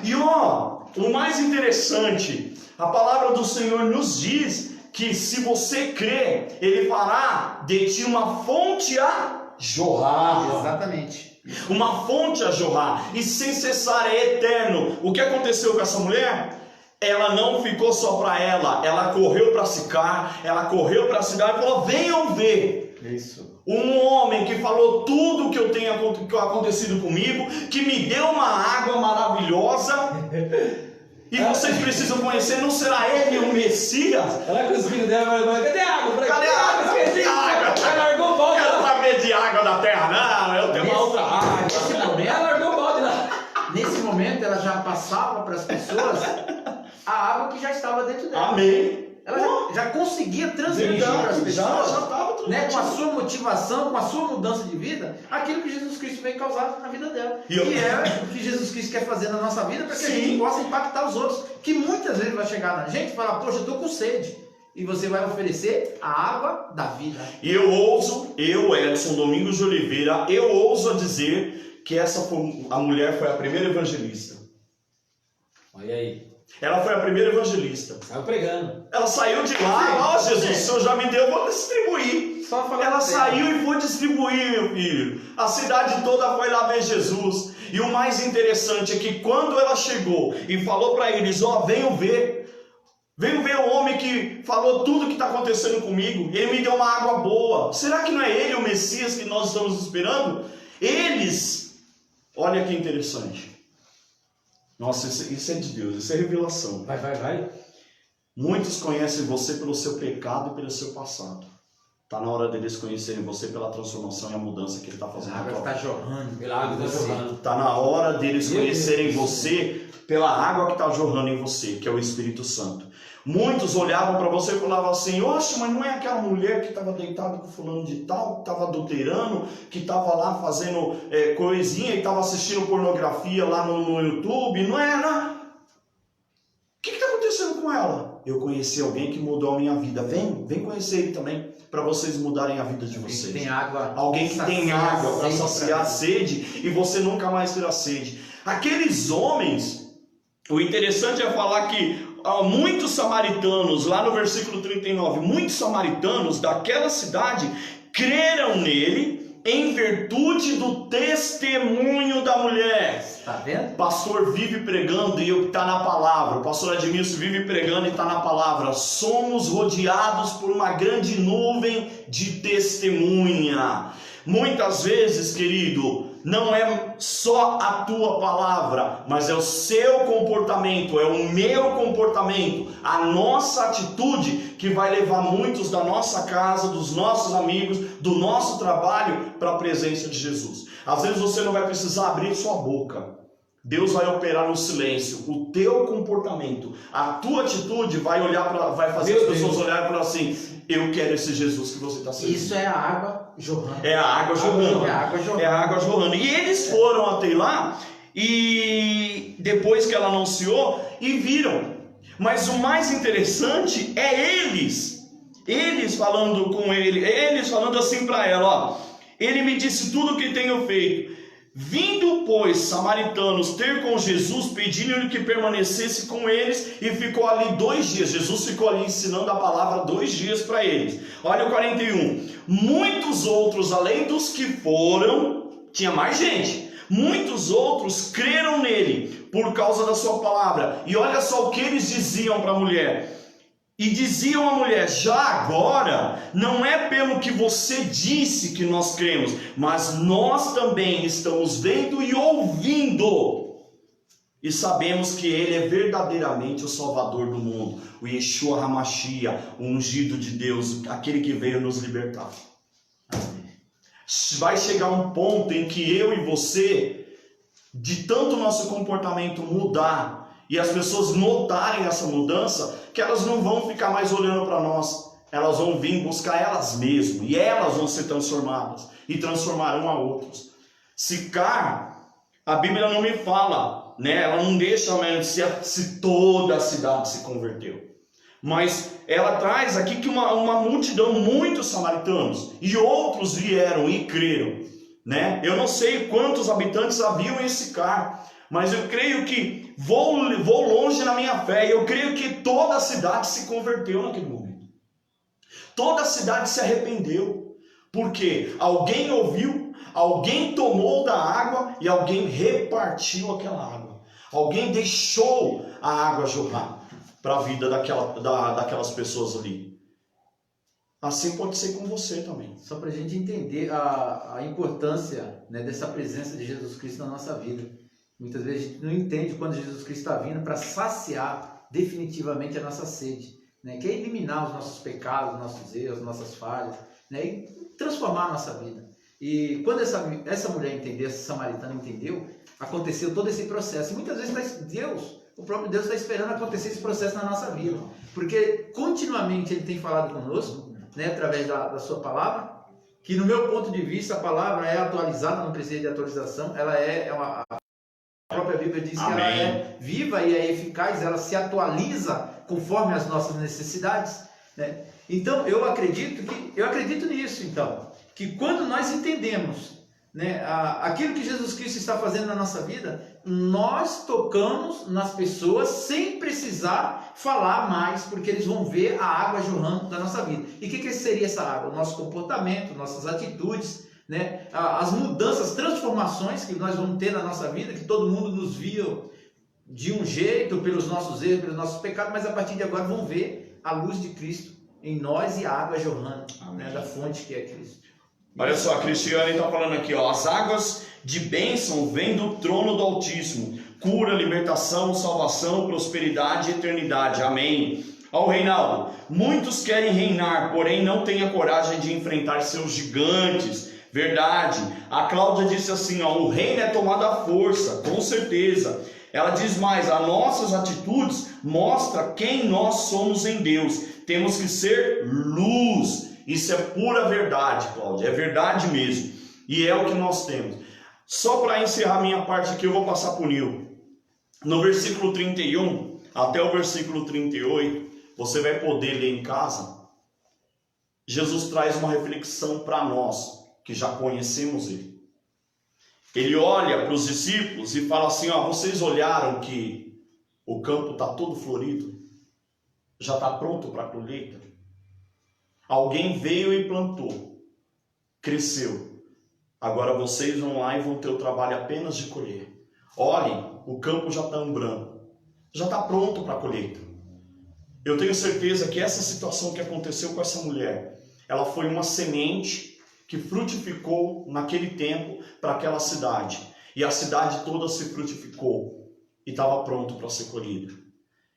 S2: E o mais interessante, a palavra do Senhor nos diz que se você crer, Ele fará de ti uma fonte a jorrar.
S1: Exatamente.
S2: Uma fonte a jorrar, e sem cessar, é eterno. O que aconteceu com essa mulher? Ela não ficou só para ela correu para Sicar, ela correu para a cidade e falou: venham ver.
S1: Isso.
S2: Um homem que falou tudo o que tem acontecido comigo, que me deu uma água maravilhosa, e vocês precisam conhecer, não será ele o Messias?
S3: Ela com os filhos dela, cadê a água?
S2: Cadê a água?
S3: Esqueci. Ela largou o balde.
S2: Eu não quero saber de água da terra, não, eu tenho uma outra água.
S3: Ela largou o balde lá.
S1: Nesse momento ela já passava para as pessoas a água que já estava dentro dela.
S2: Amém.
S1: Ela já conseguia transmitir para as pessoas,
S2: já estava
S1: com a sua motivação, com a sua mudança de vida, aquilo que Jesus Cristo veio causar na vida dela. Que é o que Jesus Cristo quer fazer na nossa vida, para que a gente possa impactar os outros. Que muitas vezes vai chegar na gente e falar: poxa, eu estou com sede. E você vai oferecer a água da vida.
S2: E eu, Edson Domingos de Oliveira, eu ouso dizer que a mulher foi a primeira evangelista.
S3: Olha aí.
S2: Ela foi a primeira evangelista.
S3: Saiu pregando.
S2: Ela saiu de lá: Jesus, o Senhor já me deu, eu vou distribuir. Ela saiu e foi distribuir, meu filho. A cidade toda foi lá ver Jesus. E o mais interessante é que quando ela chegou e falou para eles: venham ver. Venham ver o homem que falou tudo que está acontecendo comigo. Ele me deu uma água boa. Será que não é ele o Messias que nós estamos esperando? Eles, olha que interessante. Nossa, isso é de Deus, isso é revelação.
S3: Vai.
S2: Muitos conhecem você pelo seu pecado e pelo seu passado. Está na hora deles conhecerem você pela transformação e a mudança que Ele está fazendo.
S1: A água está jorrando.
S3: Pela água está jorrando.
S2: Está na hora deles conhecerem você pela água que está jorrando em você, que é o Espírito Santo. Muitos olhavam para você e falavam assim: oxe, mas não é aquela mulher que estava deitada com fulano de tal, que estava adulterando, que estava lá fazendo coisinha e estava assistindo pornografia lá no YouTube? Não é, não. O que está acontecendo com ela? Eu conheci alguém que mudou a minha vida. Vem conhecer ele também, para vocês mudarem a vida de vocês.
S1: Tem água.
S2: Alguém que tem água para saciar a sede e você nunca mais terá sede. Aqueles homens, o interessante é falar que muitos samaritanos, lá no versículo 39, muitos samaritanos daquela cidade creram nele em virtude do testemunho da mulher.
S1: Está vendo?
S2: O pastor vive pregando e está na palavra. O pastor Admilson vive pregando e está na palavra. Somos rodeados por uma grande nuvem de testemunha. Muitas vezes, querido, não é só a tua palavra, mas é o seu comportamento, é o meu comportamento, a nossa atitude que vai levar muitos da nossa casa, dos nossos amigos, do nosso trabalho para a presença de Jesus. Às vezes você não vai precisar abrir sua boca. Deus vai operar no silêncio. O teu comportamento, a tua atitude vai fazer as pessoas olharem para assim: eu quero esse Jesus que você está servindo.
S1: Isso é a água jorrando.
S2: É a água jorrando.
S1: É a água jorrando.
S2: É a água jorrando. E eles foram até lá, e depois que ela anunciou, e viram. Mas o mais interessante é eles falando com ele, eles falando assim para ela: ó, ele me disse tudo o que tenho feito. Vindo, pois, samaritanos ter com Jesus, pedindo-lhe que permanecesse com eles, e ficou ali 2 dias. Jesus ficou ali ensinando a palavra 2 dias para eles. Olha o 41. Muitos outros, além dos que foram, tinha mais gente. Muitos outros creram nele por causa da sua palavra. E olha só o que eles diziam para a mulher. E diziam à mulher: já agora, não é pelo que você disse que nós cremos, mas nós também estamos vendo e ouvindo. E sabemos que Ele é verdadeiramente o Salvador do mundo, o Yeshua HaMashiach, o ungido de Deus, aquele que veio nos libertar. Vai chegar um ponto em que eu e você, de tanto nosso comportamento mudar, e as pessoas notarem essa mudança, que elas não vão ficar mais olhando para nós. Elas vão vir buscar elas mesmas. E elas vão ser transformadas. E transformarão a outros. Sicar, a Bíblia não me fala, né? Ela não deixa se toda a cidade se converteu. Mas ela traz aqui que uma multidão, muitos samaritanos, e outros vieram e creram, né? Eu não sei quantos habitantes haviam em Sicar, mas eu creio que vou longe na minha fé, e eu creio que toda a cidade se converteu naquele momento. Toda a cidade se arrependeu, porque alguém ouviu, alguém tomou da água e alguém repartiu aquela água. Alguém deixou a água jorrar para a vida daquelas pessoas ali. Assim pode ser com você também.
S1: Só para a gente entender a importância, né, dessa presença de Jesus Cristo na nossa vida. Muitas vezes a gente não entende quando Jesus Cristo está vindo para saciar definitivamente a nossa sede, né? Que é eliminar os nossos pecados, nossos erros, nossas falhas, né? E transformar a nossa vida. E quando essa mulher entendeu, essa samaritana entendeu, aconteceu todo esse processo. E muitas vezes o próprio Deus está esperando acontecer esse processo na nossa vida, porque continuamente Ele tem falado conosco, né, através da sua palavra, que no meu ponto de vista a palavra é atualizada, não precisa de atualização, ela a própria Bíblia diz que ela é viva e é eficaz, ela se atualiza conforme as nossas necessidades, né? Então eu acredito nisso, então, que quando nós entendemos, né, aquilo que Jesus Cristo está fazendo na nossa vida, nós tocamos nas pessoas sem precisar falar mais, porque eles vão ver a água jorrando da nossa vida. E o que seria essa água? O nosso comportamento, nossas atitudes, né? As mudanças, as transformações que nós vamos ter na nossa vida, que todo mundo nos viu de um jeito, pelos nossos erros, pelos nossos pecados, mas a partir de agora vão ver a luz de Cristo em nós e a água jorrando, né, da fonte que é Cristo.
S2: Olha só, a Cristiane está falando aqui, ó, as águas de bênção vêm do trono do Altíssimo, cura, libertação, salvação, prosperidade e eternidade, amém. Ó, o Reinaldo. Muitos querem reinar, porém não têm a coragem de enfrentar seus gigantes. Verdade. A Cláudia disse assim, ó, o reino é tomado à força, com certeza. Ela diz mais, as nossas atitudes mostram quem nós somos em Deus. Temos que ser luz. Isso é pura verdade, Cláudia, é verdade mesmo. E é o que nós temos. Só para encerrar minha parte aqui, eu vou passar para o Nil. No versículo 31 até o versículo 38, você vai poder ler em casa. Jesus traz uma reflexão para nós, que já conhecemos ele. Ele olha para os discípulos e fala assim, ó, vocês olharam que o campo está todo florido? Já está pronto para a colheita? Alguém veio e plantou, cresceu. Agora vocês vão lá e vão ter o trabalho apenas de colher. Olhem, o campo já está umbrando, já está pronto para a colheita. Eu tenho certeza que essa situação que aconteceu com essa mulher, ela foi uma semente que frutificou naquele tempo para aquela cidade. E a cidade toda se frutificou e estava pronto para ser colhida.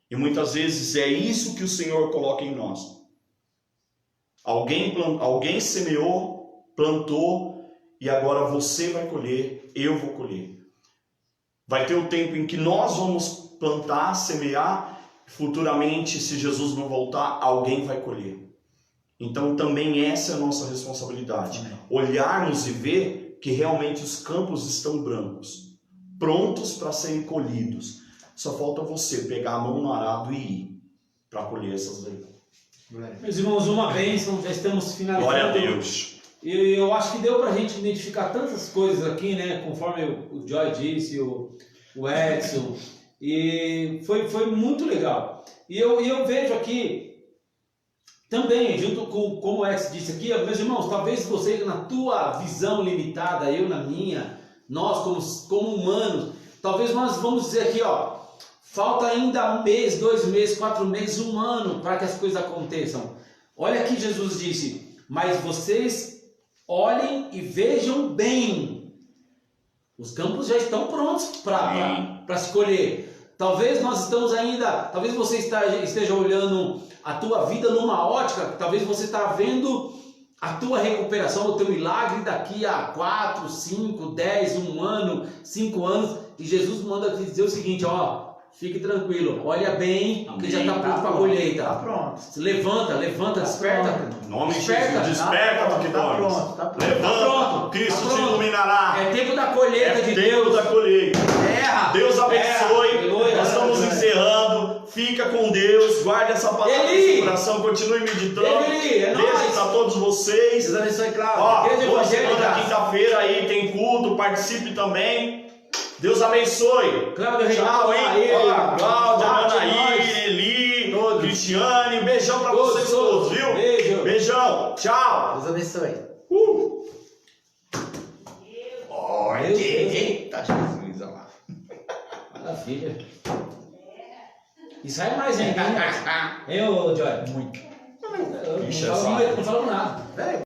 S2: E muitas vezes é isso que o Senhor coloca em nós. Alguém semeou, plantou, e agora você vai colher, eu vou colher. Vai ter o tempo em que nós vamos plantar, semear, futuramente, se Jesus não voltar, alguém vai colher. Então também essa é a nossa responsabilidade. Olharmos e ver que realmente os campos estão brancos, prontos para serem colhidos. Só falta você pegar a mão no arado e ir para colher essas daí.
S3: Meus irmãos, uma bênção, já estamos finalizando.
S2: Glória a Deus.
S3: E eu acho que deu para a gente identificar tantas coisas aqui, né? Conforme o Joy disse, o Edson. E foi muito legal. E eu vejo aqui, também, junto com como o Edson disse aqui, meus irmãos, talvez você na tua visão limitada, eu na minha, nós como humanos, talvez nós vamos dizer aqui, ó, falta ainda 1 mês, 2 meses, 4 meses, 1 ano para que as coisas aconteçam. Olha aqui Jesus disse, mas vocês olhem e vejam bem. Os campos já estão prontos para se colher. Talvez nós estamos ainda, talvez você esteja olhando a tua vida numa ótica, talvez você está vendo a tua recuperação, o teu milagre daqui a 4, 5, 10, 1 ano, 5 anos. E Jesus manda dizer o seguinte, ó, fique tranquilo, olha bem, que já está pronto para a colheita.
S1: Está pronto.
S3: Levanta, desperta.
S2: Em nome de Jesus, desperta para que dormes.
S1: Tá pronto.
S2: Levanta, Cristo te iluminará.
S3: É tempo da colheita de
S2: tempo
S3: Deus.
S2: da colheita.
S1: Terra.
S2: Deus abençoe.
S3: Aleluia.
S2: Nós estamos encerrando. Fica com Deus. Guarde essa palavra no seu coração. Continue meditando.
S3: É
S2: Beijo para todos vocês.
S1: Deus abençoe,
S2: Ó,
S1: Cláudio.
S2: toda semana, quinta-feira aí tem culto. Participe também. Deus abençoe.
S3: Cláudio,
S2: Tchau, hein? Ó, Cláudia,
S3: Bate
S2: Anaí, Eli,
S3: Todos.
S2: Cristiane. Um beijão para
S3: Todos,
S2: vocês todos, viu?
S3: Beijo.
S2: Beijão. Tchau.
S1: Deus abençoe.
S3: Eita,
S1: Jesus, olha lá.
S3: Maravilha. E sai mais ainda, hein, ô Joy?
S1: Muito.
S3: Eu
S2: Ixi,
S3: não falo nada.
S1: Velho.